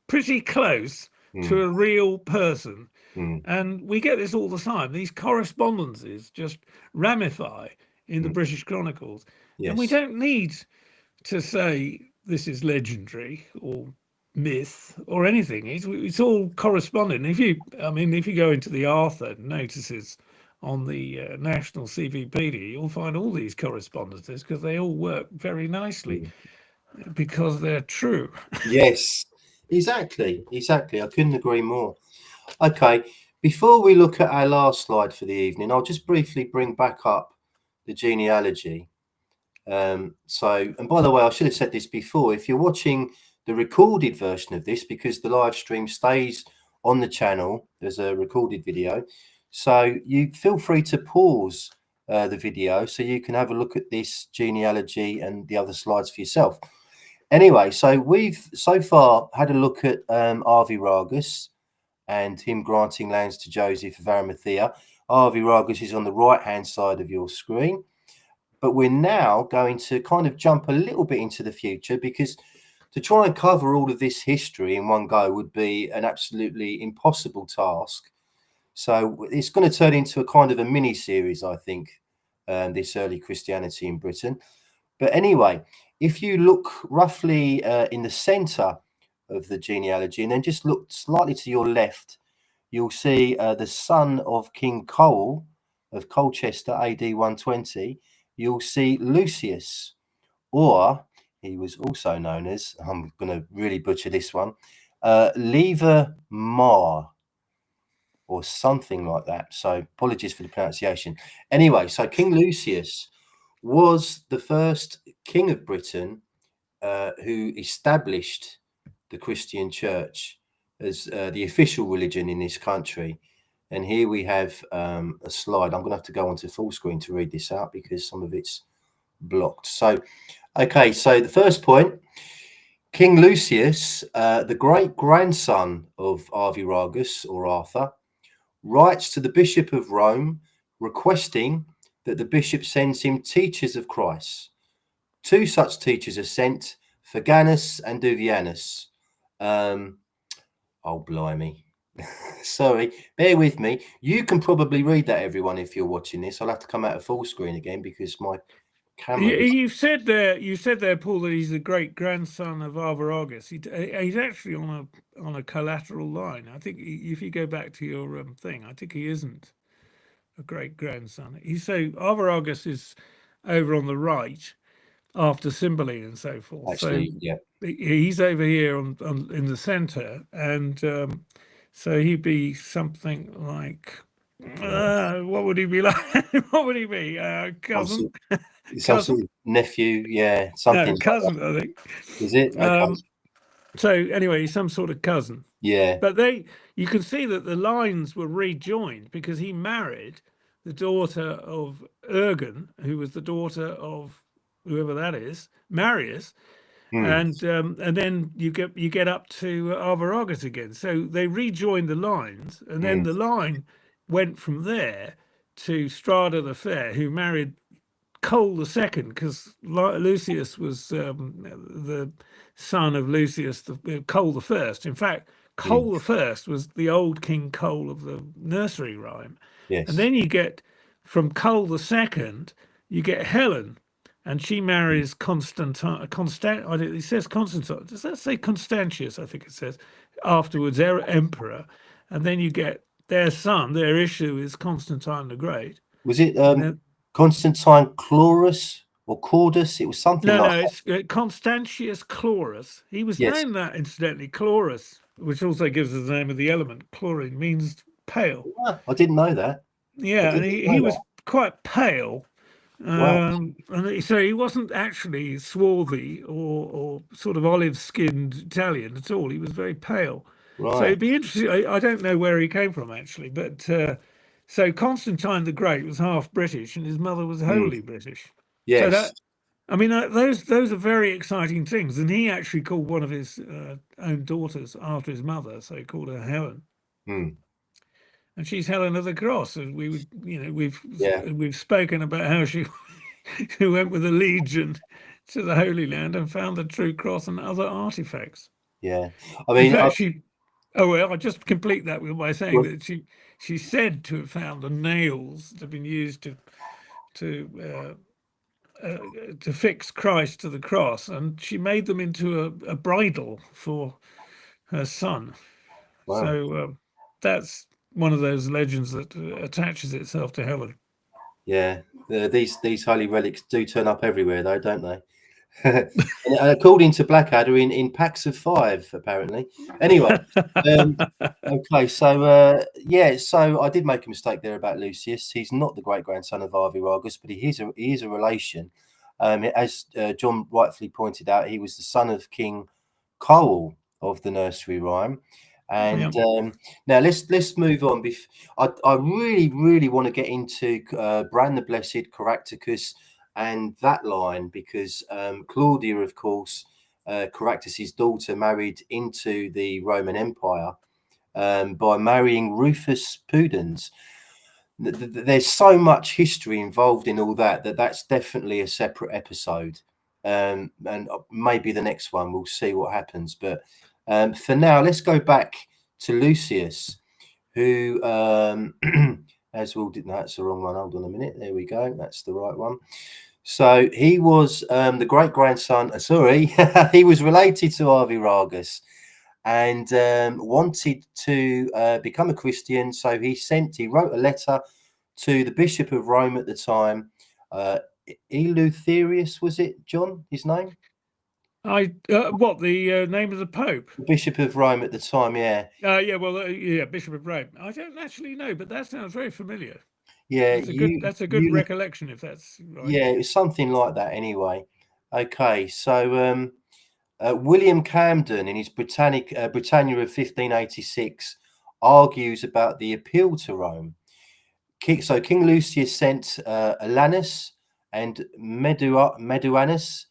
pretty close to a real person. And we get this all the time. These correspondences just ramify in the British Chronicles. Yes. And we don't need to say this is legendary or myth or anything. It's all corresponding. If you go into the Arthur notices on the National CVPD, you'll find all these correspondences, because they all work very nicely because they're true. Yes, exactly. I couldn't agree more. Okay, before we look at our last slide for the evening, I'll just briefly bring back up the genealogy. And by the way, I should have said this before. If you're watching the recorded version of this, because the live stream stays on the channel, there's a recorded video. So you feel free to pause the video so you can have a look at this genealogy and the other slides for yourself. Anyway, so we've so far had a look at Arviragus and him granting lands to Joseph of Arimathea. Arviragus is on the right-hand side of your screen. But we're now going to kind of jump a little bit into the future, because to try and cover all of this history in one go would be an absolutely impossible task. So it's going to turn into a kind of a mini series, I think, this early Christianity in Britain. But anyway, if you look roughly in the center of the genealogy, and then just look slightly to your left, you'll see the son of King Cole of Colchester, AD 120. You'll see Lucius, or he was also known as, I'm going to really butcher this one, Lever Mar, or something like that. So apologies for the pronunciation. Anyway, so King Lucius was the first king of Britain who established the Christian church as the official religion in this country. And here we have a slide. I'm going to have to go onto full screen to read this out, because some of it's blocked. So, okay, so the first point, King Lucius, the great grandson of Arviragus or Arthur, writes to the Bishop of Rome requesting that the bishop sends him teachers of Christ. 2 such teachers are sent, Faganus and Duvianus. Oh, blimey. Sorry, bear with me. You can probably read that, everyone, if you're watching this. I'll have to come out of full screen again, because my Cameron. You said there, Paul, that he's the great grandson of Arviragus. He's actually on a collateral line. I think if you go back to your thing, I think he isn't a great grandson. So Arviragus is over on the right after Cymbeline and so forth. So Actually, yeah. he's over here in the centre, and so he'd be something like. What would he be like? What would he be? Cousin? Some Cousin? sort of nephew, yeah, No, something like that. cousin, I think. Is it? Okay. Um, so anyway, he's some sort of cousin. Yeah. But you can see that the lines were rejoined because he married the daughter of Urgan, who was the daughter of whoever that is, Marius, Hmm. and then you get up to Arviragus again. So they rejoined the lines, and then Hmm. the line went from there to Strada the Fair, who married Cole the Second, because Lucius was the son of Lucius Cole the First. In fact, Hmm. Cole the First was the old King Cole of the nursery rhyme. And Yes. then you get from Cole the Second, you get Helen, and she marries Constantine. It says Constantine. Does that say Constantius? I think it says afterwards emperor, and then you get their son. Their issue is Constantine the Great, Was it and then Constantine Chlorus or Cordus? It was something like no, that. it's Constantius Chlorus. He was Yes. named that, incidentally, Chlorus, which also gives us the name of the element. Chlorine means pale. Ah, I didn't know that. I Yeah, and didn't he know was that. quite pale. Wow. So he wasn't actually swarthy or sort of olive-skinned Italian at all. He was very pale. So Right. it'd be interesting. I don't know where he came from actually, but so Constantine the Great was half British, and his mother was Hmm. wholly British. So Yes. that I mean, those are very exciting things. And he actually called one of his own daughters after his mother, so he called her Helen, Hmm. and she's Helen of the Cross. And we would, Yeah. we've spoken about how she who went with a legion to the Holy Land and found the true cross and other artifacts. Yeah. I In mean, fact, I'll just complete that by saying well, that she's said to have found the nails that have been used to to fix Christ to the cross, and she made them into a bridle for her son. wow. So that's one of those legends that attaches itself to Helen. Yeah. These holy relics do turn up everywhere, though, don't they? And according to Blackadder, in packs of 5, apparently. Anyway, okay, so yeah, so I did make a mistake there about Lucius. He's not the great grandson of Arviragus, but he is a relation. As John rightfully pointed out, he was the son of King Cole of the nursery rhyme. Yeah. And now let's move on. I really want to get into Bran the Blessed, Caractacus, and that line because Claudia, of course, Caractacus's daughter, married into the Roman Empire by marrying Rufus Pudens. There's so much history involved in all that's definitely a separate episode. And maybe the next one we'll see what happens. But for now, let's go back to Lucius, who, as well, didn't. That's the wrong one. Hold on a minute. There we go. That's the right one. So he was the great grandson. Sorry, he was related to Arviragus and wanted to become a Christian. So he wrote a letter to the Bishop of Rome at the time. Eleutherius, was it, John, his name? What the name of the Pope? The Bishop of Rome at the time, yeah. Yeah, well, yeah, Bishop of Rome. I don't actually know, but that sounds very familiar. Yeah, That's a good recollection, if that's right. yeah, it was something like that anyway. Okay, so William Camden, in his Britannia of 1586, argues about the appeal to Rome. So King Lucius sent Alanus and Meduanus,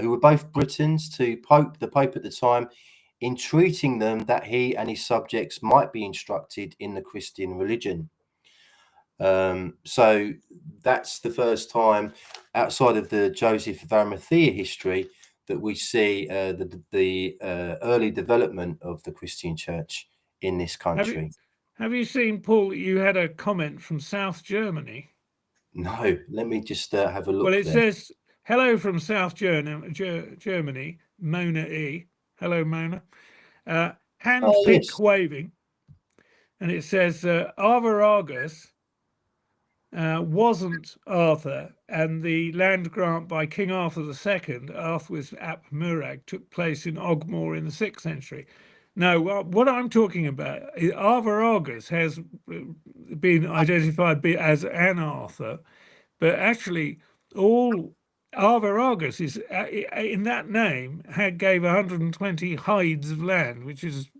who were both Britons, to the Pope at the time, entreating them that he and his subjects might be instructed in the Christian religion. So that's the first time outside of the Joseph of Arimathea history that we see the early development of the Christian church in this country. Have you seen, Paul, you had a comment from South Germany? No, let me just have a Well, look it there. says, hello from South Germany, Mona E. Hello, Mona. Hand Oh, pick yes. waving. And it says, Arviragus wasn't Arthur, and the land grant by King Arthur II, Arthur's ap Murag, took place in Ogmore in the 6th century. No, what I'm talking about is Arviragus has been identified as an Arthur, but actually all Arviragus is in that name gave 120 hides of land, which is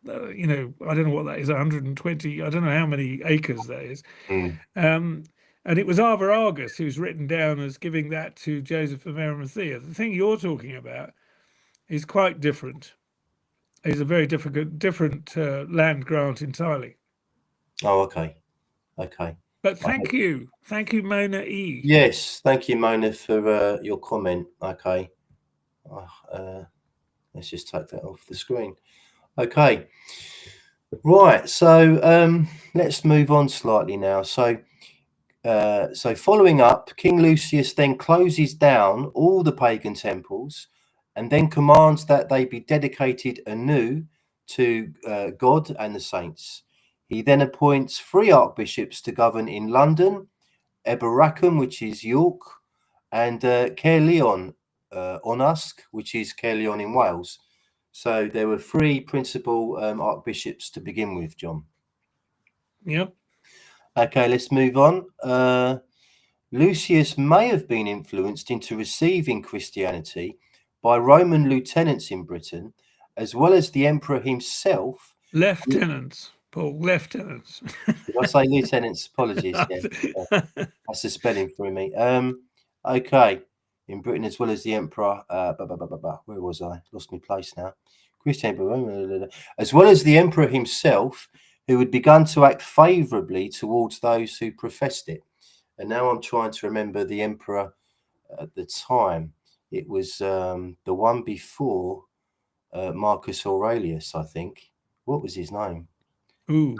I don't know what that is, 120, I don't know how many acres that is. Mm. And it was Arviragus who's written down as giving that to Joseph of Arimathea. The thing you're talking about is quite different. It's a very different land grant entirely. Oh, okay. Okay. But I thank you, Mona E. Yes, thank you, Mona, for your comment. Okay. Let's just take that off the screen. Okay. Right. So let's move on slightly now. So following up, King Lucius then closes down all the pagan temples and then commands that they be dedicated anew to God and the saints. He then appoints 3 archbishops to govern in London, Eboracum, which is York, and Caerleon on Usk, which is Caerleon in Wales. So there were 3 principal archbishops to begin with, John. Yep. Okay, let's move on. Lucius may have been influenced into receiving Christianity by Roman lieutenants in Britain, as well as the emperor himself. Lieutenants, Paul, lieutenants. Did I say lieutenants? Apologies. Yeah, that's the spelling for me. Okay, in Britain as well as the emperor. Where was I? Lost my place now. Christian, as well as the emperor himself, who had begun to act favourably towards those who professed it. And now I'm trying to remember the emperor at the time. It was the one before Marcus Aurelius, I think. What was his name? Ooh,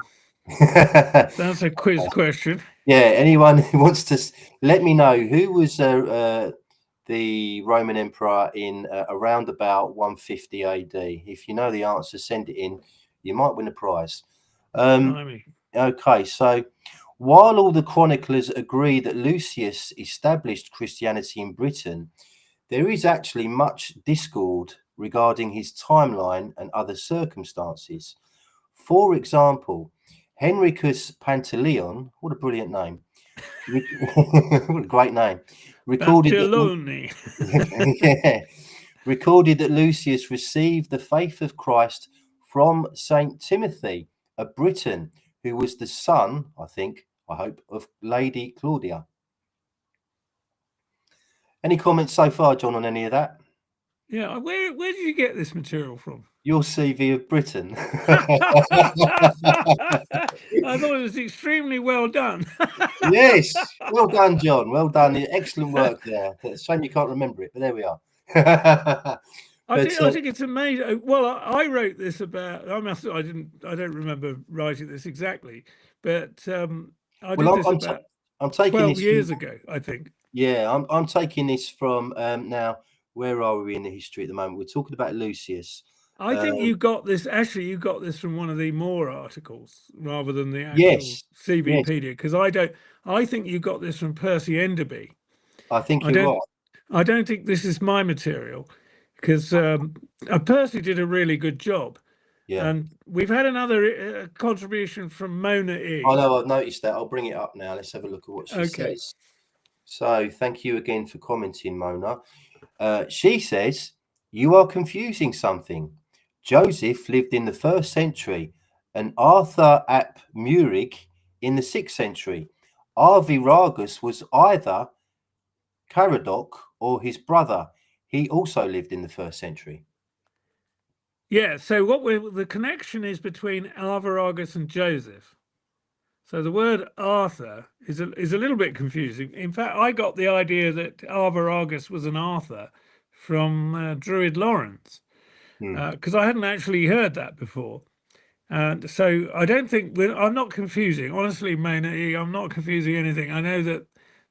that's a quiz question. Yeah, anyone who wants to let me know who was the Roman emperor in around about 150 AD. If you know the answer, send it in. You might win a prize. Okay, so while all the chroniclers agree that Lucius established Christianity in Britain, there is actually much discord regarding his timeline and other circumstances. For example, Henricus Pantaleon, what a brilliant name. What a great name. Recorded that, recorded that Lucius received the faith of Christ from Saint Timothy, a Briton, who was the son, I hope, of Lady Claudia. Any comments so far, John, on any of that? Yeah, where did you get this material from? Your CV of Britain. I thought it was extremely well done. Yes, well done, John. Well done. Excellent work there. It's a shame you can't remember it, but there we are. I think it's amazing. Well, I wrote this about. I don't remember writing this exactly, but I did this about I'm taking 12 years ago, I think. Yeah, I'm taking this from now. Where are we in the history at the moment? We're talking about Lucius. I think you got this. Actually, you got this from one of the More articles rather than the actual CVpedia. Because I think you got this from Percy Enderby. I think you're right. I don't think this is my material, because Percy did a really good job. Yeah. And we've had another contribution from Mona E. I know, I've noticed that. I'll bring it up now. Let's have a look at what she says. So thank you again for commenting, Mona. She says, you are confusing something. Joseph lived in the 1st century and Arthur ap Murig in the 6th century. Arviragus was either Caradoc or his brother. He also lived in the 1st century. Yeah, so the connection is between Arviragus and Joseph. So the word Arthur is a little bit confusing. In fact, I got the idea that Arviragus was an Arthur from Druid Lawrence, because I hadn't actually heard that before. And so I don't think I'm not confusing. Honestly, Mona E, I'm not confusing anything. I know that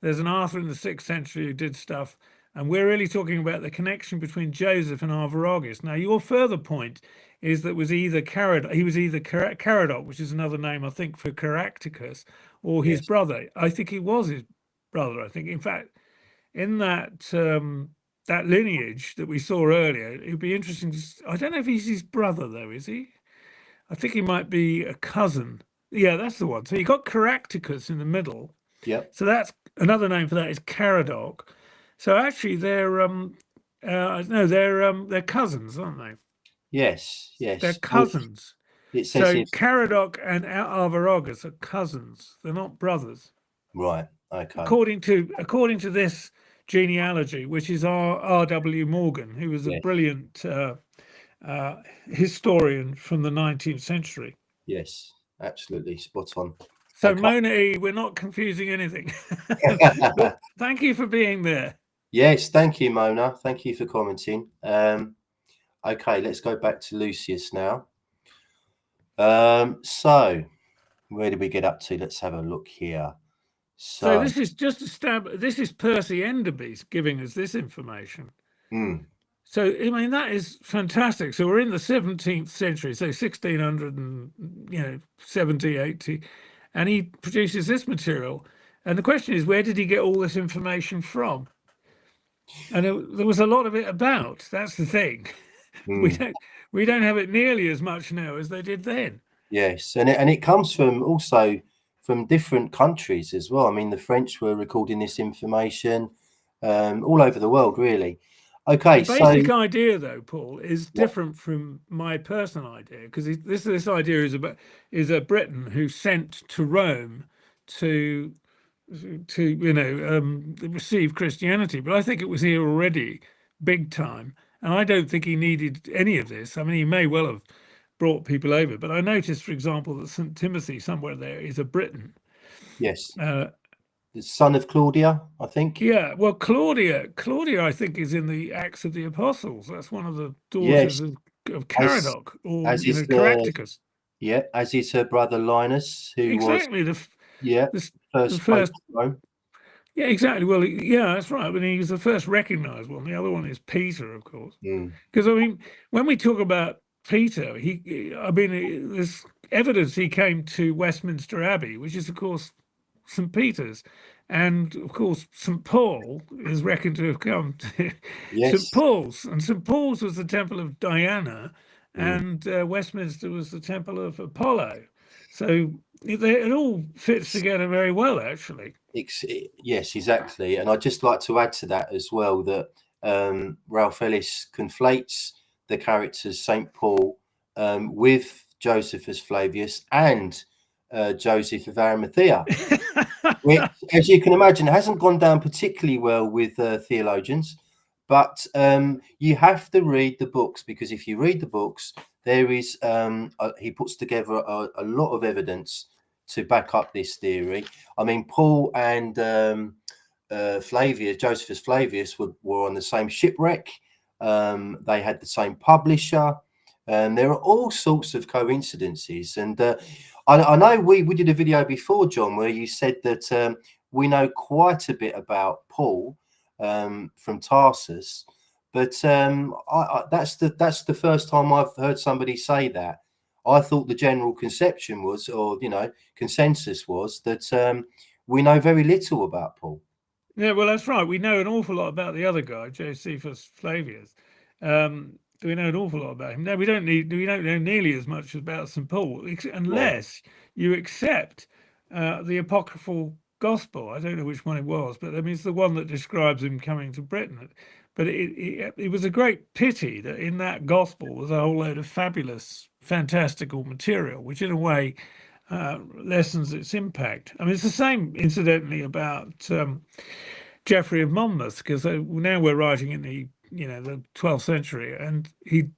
there's an Arthur in the 6th century who did stuff, and we're really talking about the connection between Joseph and Arviragus. Now, your further point is that he was either Caradoc, which is another name, I think, for Caractacus, or his Yes. brother. I think he was his brother. I think, in fact, in that that lineage that we saw earlier, it'd be interesting to. I don't know if he's his brother though, is he? I think he might be a cousin. Yeah, that's the one. So you got Caractacus in the middle. Yep. So that's another name for that is Caradoc. So actually, they're no, they're cousins, aren't they? Yes. They're Yes. cousins. It says So here. Caradoc and Arviragus are cousins. They're not brothers, Right. Okay. according to this genealogy, which is R.W. Morgan, who was a Yes. brilliant historian from the 19th century. Yes. Absolutely spot on. So, Okay. Mona E, we're not confusing anything. But thank you for being there. Yes. Thank you, Mona. Thank you for commenting. Okay. Let's go back to Lucius now. So where did we get up to? Let's have a look here. So this is just a stab. This is Percy Enderby giving us this information. So, I mean, that is fantastic. So we're in the 17th century, so 1600 and, 70, 80, and he produces this material. And the question is, where did he get all this information from? And there was a lot of it about. That's the thing. We don't have it nearly as much now as they did then. Yes, and it comes from also from different countries as well. I mean, the French were recording this information all over the world, really. Okay, the basic idea, though, Paul, is different from my personal idea, because this idea is a Briton who sent to Rome to receive Christianity, but I think it was here already big time, and I don't think he needed any of this. I mean, he may well have brought people over, but I noticed, for example, that St. Timothy somewhere there is a Briton. Yes. The son of Claudia, I think. Yeah, well, Claudia, I think, is in the Acts of the Apostles. That's one of the daughters of Caradoc, or Caractacus. Yeah, as is her brother Linus, who exactly was the first Rome. Yeah, exactly. Well, yeah, that's right. But he was the first recognised one. The other one is Peter, of course. Because I mean, when we talk about Peter, there's evidence he came to Westminster Abbey, which is, of course, St. Peter's. And of course, St. Paul is reckoned to have come to St. Paul's. And St. Paul's was the temple of Diana, and Westminster was the temple of Apollo. So it all fits together very well, actually. Yes, exactly. And I'd just like to add to that as well that Ralph Ellis conflates the characters St. Paul with Josephus Flavius and Joseph of Arimathea, which, as you can imagine, hasn't gone down particularly well with theologians. But you have to read the books, because if you read the books, there is he puts together a lot of evidence to back up this theory. I mean, Paul and Flavius, Josephus Flavius, were on the same shipwreck. They had the same publisher. There are all sorts of coincidences. And I know we did a video before, John, where you said that we know quite a bit about Paul from Tarsus, but that's the first time I've heard somebody say that. I thought the general conception was, or consensus was, that we know very little about Paul. Yeah, well, that's right. We know an awful lot about the other guy, Josephus Flavius. We know an awful lot about him. No, we don't know nearly as much about St. Paul, unless you accept the apocryphal gospel. I don't know which one it was, but I mean, it's the one that describes him coming to Britain. But it was a great pity that in that gospel was a whole load of fabulous, fantastical material, which in a way lessens its impact. I mean, it's the same, incidentally, about Geoffrey of Monmouth, because now we're writing in the 12th century, and he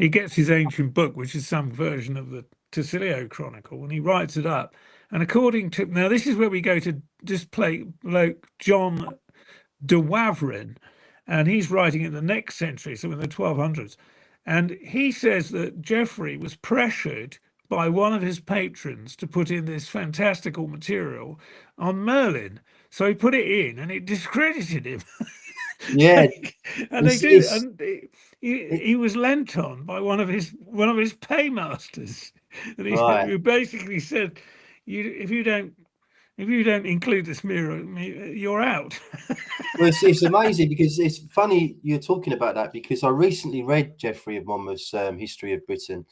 gets his ancient book, which is some version of the Tasilio Chronicle, and he writes it up. And according to, now this is where we go to display like John de Wavrin, and he's writing in the next century, so in the 1200s. And he says that Geoffrey was pressured by one of his patrons to put in this fantastical material on Merlin. So he put it in, and it discredited him. Yeah, And they it's, do, it's and it, he was lent on by one of his paymasters, and right. who basically said, "You, if you don't include this mirror, you're out." Well, it's amazing because it's funny you're talking about that because I recently read Geoffrey of Monmouth's History of Britain,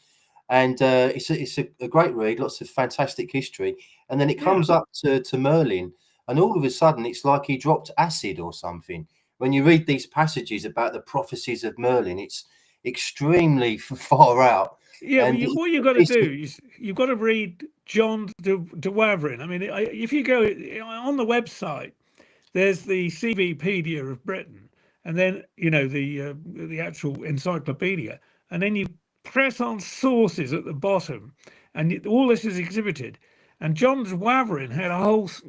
and it's a great read, lots of fantastic history, and then it Yeah, comes up to Merlin, and all of a sudden it's like he dropped acid or something. When you read these passages about the prophecies of Merlin, it's extremely far out, yeah. Well, and what you got to it's, do is you've got to read John de Wavrin. I mean, if you go on the website, there's the CVpedia of Britain, and then the actual encyclopedia, and then you press on sources at the bottom, and all this is exhibited. And John Wavrin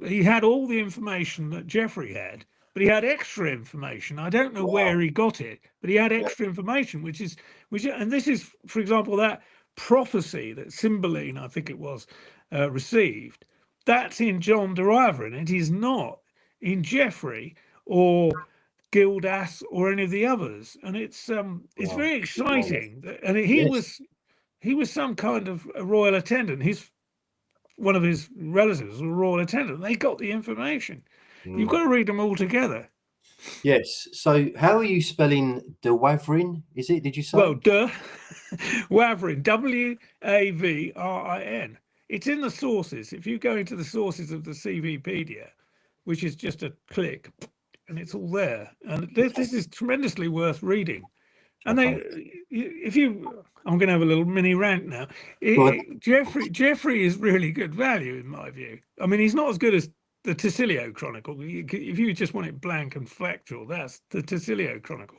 he had all the information that Geoffrey had, but he had extra information. I don't know wow, where he got it, but he had yeah, extra information, and this is, for example, that prophecy that Cymbeline, I think it was, received. That's in John de Wavrin. It is not in Geoffrey or Gildas or any of the others, and it's wow, very Monmouth. exciting. And Yes, he was some kind of a royal attendant. One of his relatives was a royal attendant. They got the information. You've mm. got to read them all together. Yes. So, how are you spelling De Wavrin? Is it? Did you Well, say? duh. Wavrin, Wavrin. It's in the sources. If you go into the sources of the CVpedia, which is just a click, and it's all there. And Okay. this is tremendously worth reading. And Okay. I'm going to have a little mini rant now. Go on. Geoffrey is really good value in my view. I mean, he's not as good as the Tasilio Chronicle. If you just want it blank and factual, that's the Tasilio Chronicle.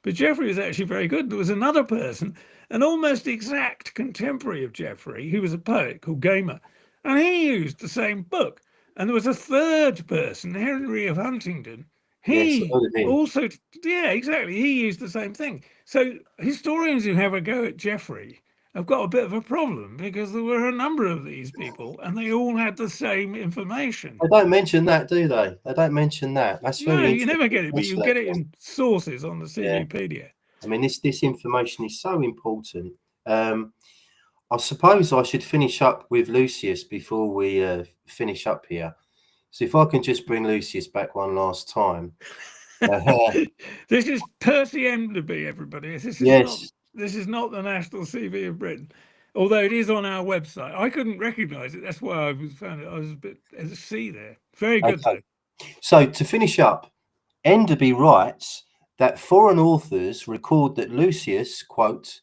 But Geoffrey is actually very good. There was another person, an almost exact contemporary of Geoffrey, who was a poet called Gamer, and he used the same book. And there was a third person, Henry of Huntingdon. Yes, I He heard of him. also, yeah, exactly. He used the same thing. So historians who have a go at Geoffrey have got a bit of a problem because there were a number of these people and they all had the same information. They don't mention that, do they? They don't mention that. That's No, very you interesting. never get it, but Thanks you for that, get it John. in sources on the Yeah. CVpedia. I mean, this information is so important. I suppose I should finish up with Lucius before we finish up here. So, if I can just bring Lucius back one last time. Uh, This is Percy Enderby, everybody. yes. This is not the National CV of Britain, although it is on our website. I couldn't recognise it. That's why I was a bit at sea there. Very good Okay. though. So, to finish up, Enderby writes that foreign authors record that Lucius, quote,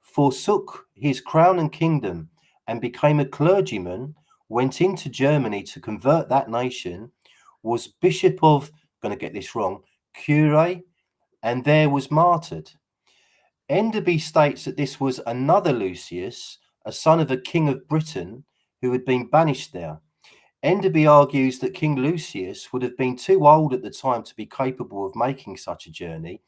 forsook his crown and kingdom and became a clergyman, went into Germany to convert that nation, was Bishop of, going to get this wrong, Cure, and there was martyred. Enderby states that this was another Lucius, a son of a king of Britain, who had been banished there. Enderby argues that King Lucius would have been too old at the time to be capable of making such a journey,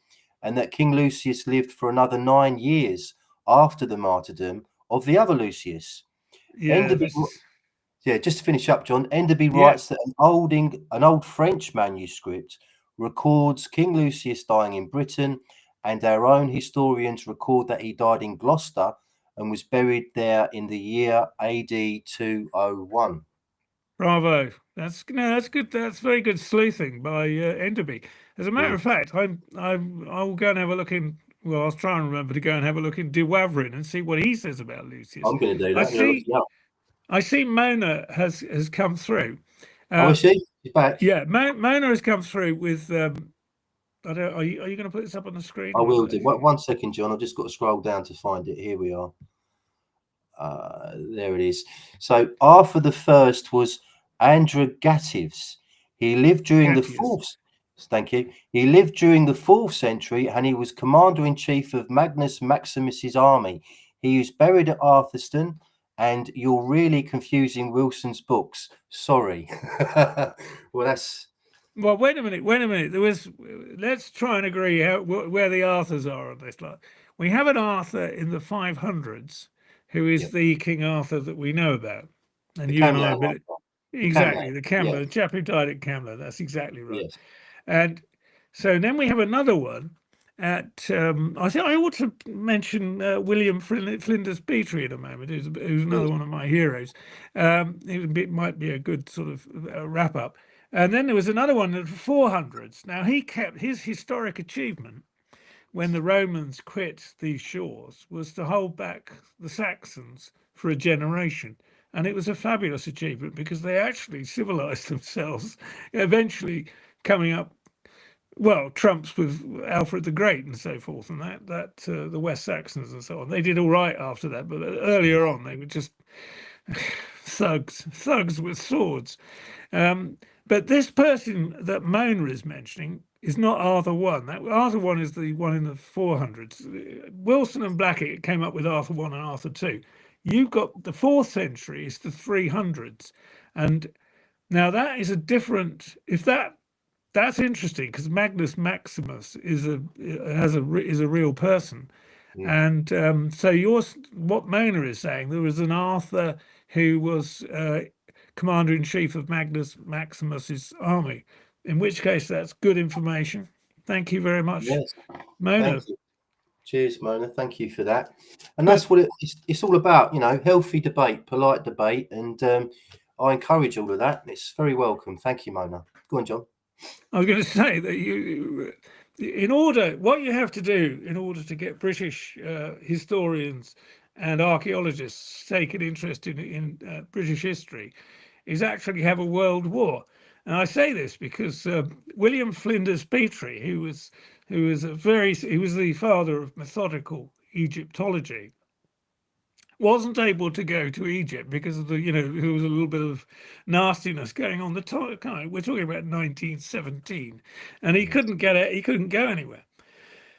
and that King Lucius lived for another 9 years after the martyrdom of the other Lucius. Yeah, Enderby, this is yeah, just to finish up, John, Enderby yeah. writes that an old French manuscript records King Lucius dying in Britain, and our own historians record that he died in Gloucester and was buried there in the year AD 201. Bravo. That's good. That's very good sleuthing by Enderby. As a matter Mm, of fact, I'll go and have a look in. Well, I'll try and remember to go and have a look in De Wavrin and see what he says about Lucius. I'm going to do I that. I'm going to look see. it up. I see Mona has come through. Oh, is Um, she? She's back. yeah, Mona has come through with. I don't. Are you going to put this up on the screen I or is will that do. okay? One second, John. I've just got to scroll down to find it. Here we are. There it is. So Arthur the First was Androgativs. He lived during the Gatius. fourth. Thank you. He lived during the 4th century, and he was commander in chief of Magnus Maximus's army. He was buried at Arthurstone, and you're really confusing Wilson's books. Sorry. Well, that's Well, wait a minute. Wait a minute. There was. Let's try and agree where the Arthurs are on this. Like, we have an Arthur in the 500s who is Yeah. the King Arthur that we know about. And The you and Camlet I have been Arthur. The exactly Camlet. the Yeah. Camlet, the chap who died at Camlet. That's exactly right. Yes. And so then we have another one at I think I ought to mention William Flinders Petrie in a moment, who's another Good. one of my heroes. It might be a good sort of wrap up. And then there was another one in the 400s. Now he kept his historic achievement when the Romans quit these shores was to hold back the Saxons for a generation. And it was a fabulous achievement because they actually civilized themselves, eventually coming up, well, trumps with Alfred the Great and so forth, and the West Saxons and so on. They did all right after that, but earlier on they were just thugs with swords. But this person that Mona is mentioning is not Arthur One. That Arthur One is the one in the 400s. Wilson and Blackett came up with Arthur One and Arthur Two. You've got the 4th century is the 300s, and now that is a different. If that's interesting because Magnus Maximus is a real person, Mm. and so what Mona is saying, there was an Arthur who was commander in chief of Magnus Maximus's army. In which case, that's good information. Thank you very much, Yes. Mona. Thank you. Cheers, Mona. Thank you for that. And But that's what it's all about, you know, healthy debate, polite debate. And I encourage all of that. It's very welcome. Thank you, Mona. Go on, John. I was going to say that what you have to do in order to get British historians and archaeologists take an interest in British history is actually have a world war. And I say this because William Flinders Petrie, who was the father of methodical Egyptology, wasn't able to go to Egypt because of there was a little bit of nastiness going on the time. We're talking about 1917, and he couldn't get it. He couldn't go anywhere.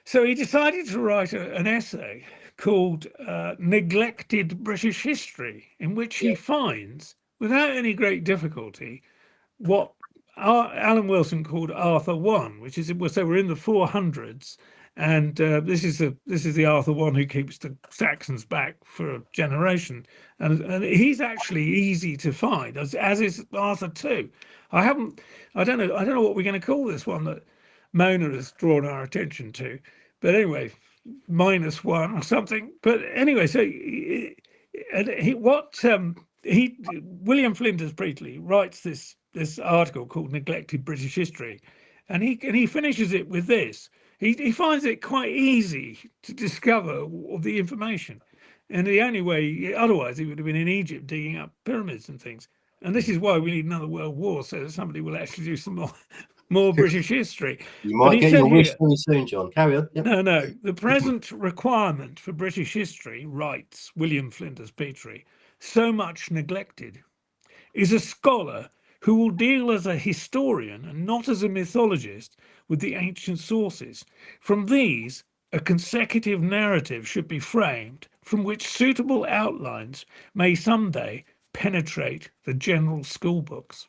So he decided to write an essay called "Neglected British History," in which he Yeah. finds, without any great difficulty, what Alan Wilson called Arthur One, which is so we're in the 400s, and this is the Arthur One who keeps the Saxons back for a generation, and he's actually easy to find, as is Arthur Two. I don't know what we're going to call this one that Mona has drawn our attention to, but anyway, -1 or something. But anyway, so William Flinders Petrie writes this article called "Neglected British History," and he finishes it with this. He finds it quite easy to discover the information, and the only way otherwise he would have been in Egypt digging up pyramids and things. And this is why we need another world war, so that somebody will actually do some more British history. You But might he get said your wish here, very soon, John. Carry on. Yep. no, the present requirement for British history, writes William Flinders Petrie, so much neglected, is a scholar who will deal as a historian and not as a mythologist with the ancient sources. From these, a consecutive narrative should be framed from which suitable outlines may someday penetrate the general school books.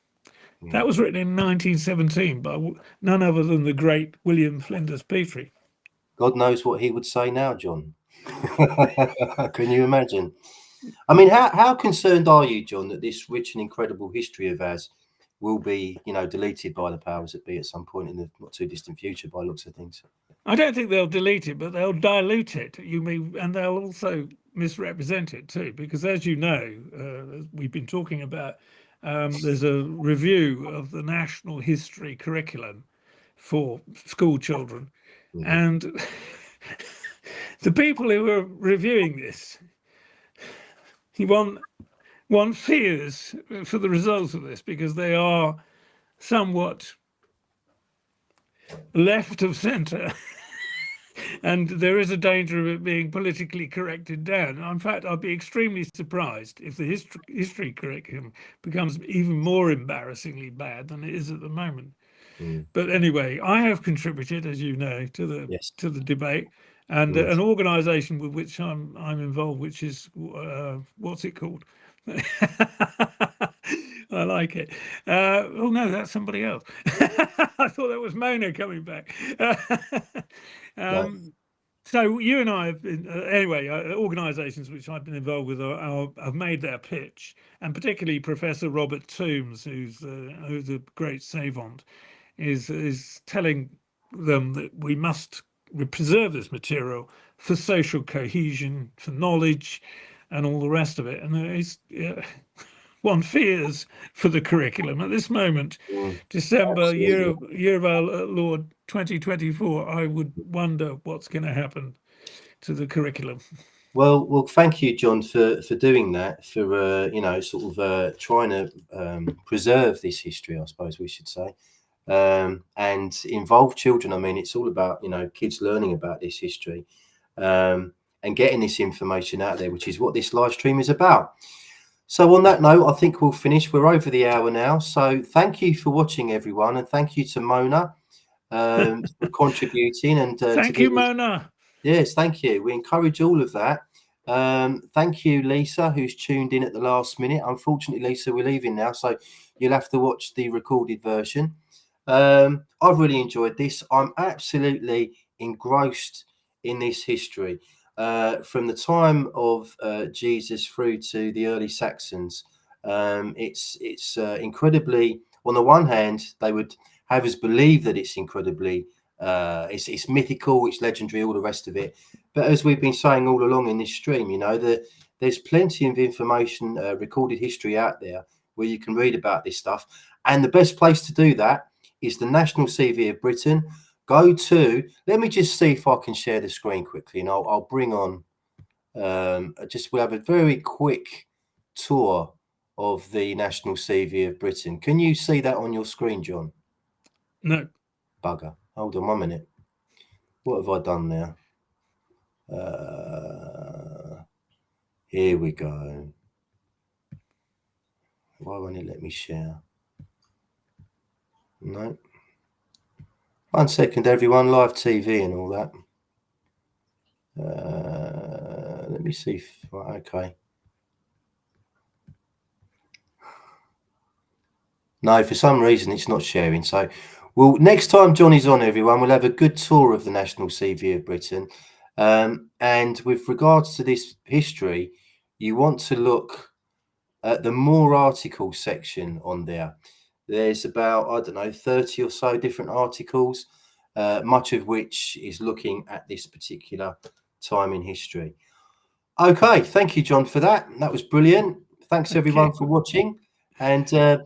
That was written in 1917 by none other than the great William Flinders Petrie. God knows what he would say now, John. Can you imagine? I mean, how concerned are you, John, that this rich and incredible history of ours will be, you know, deleted by the powers that be at some point in the not too distant future, by looks of things? I don't think they'll delete it, but they'll dilute it. And they'll also misrepresent it too, because as you know, we've been talking about. There's a review of the national history curriculum for school children, and the people who are reviewing this, one fears for the results of this because they are somewhat left of centre. And there is a danger of it being politically corrected down. In fact, I'd be extremely surprised if the history curriculum becomes even more embarrassingly bad than it is at the moment. But anyway, I have contributed, as you know, to the debate, and an organisation with which I'm involved, which is what's it called? I like it. Oh no, that's somebody else. I thought that was Mona coming back. No. So you and I have been, anyway, organisations which I've been involved with have made their pitch, and particularly Professor Robert Toombs, who's a great savant, is telling them that we must preserve this material for social cohesion, for knowledge, and all the rest of it. And one fears for the curriculum at this moment, December, year of our Lord 2024. I would wonder what's going to happen to the curriculum. Well, thank you, John, for doing that, for sort of trying to preserve this history, I suppose we should say, and involve children. I mean, it's all about kids learning about this history and getting this information out there, which is what this live stream is about. So on that note, I think we'll finish. We're over the hour now. So thank you for watching, everyone. And thank you to Mona for contributing. And thank you, Mona. Yes, thank you. We encourage all of that. Thank you, Lisa, who's tuned in at the last minute. Unfortunately, Lisa, we're leaving now, so you'll have to watch the recorded version. I've really enjoyed this. I'm absolutely engrossed in this history. From the time of Jesus through to the early Saxons, it's incredibly. On the one hand, they would have us believe that it's incredibly, it's mythical, it's legendary, all the rest of it. But as we've been saying all along in this stream, there's plenty of information, recorded history out there where you can read about this stuff. And the best place to do that is the National CV of Britain. Go to, let me just see if I can share the screen quickly, and I'll bring on, we'll have a very quick tour of the National CV of Britain. Can you see that on your screen, John? No. Bugger. Hold on 1 minute. What have I done now? Here we go. Why won't it let me share? No. 1 second, everyone. Live TV and all that. Let me see. Okay. No, for some reason it's not sharing. So, well, next time Johnny's on, everyone, we'll have a good tour of the National CV of Britain. And with regards to this history, you want to look at the more articles section on there. There's about, 30 or so different articles, much of which is looking at this particular time in history. Okay, thank you, John, for that. That was brilliant. Thanks, everyone, for watching. And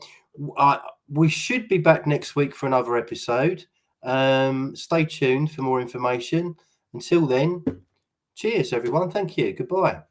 we should be back next week for another episode. Stay tuned for more information. Until then, cheers, everyone. Thank you. Goodbye.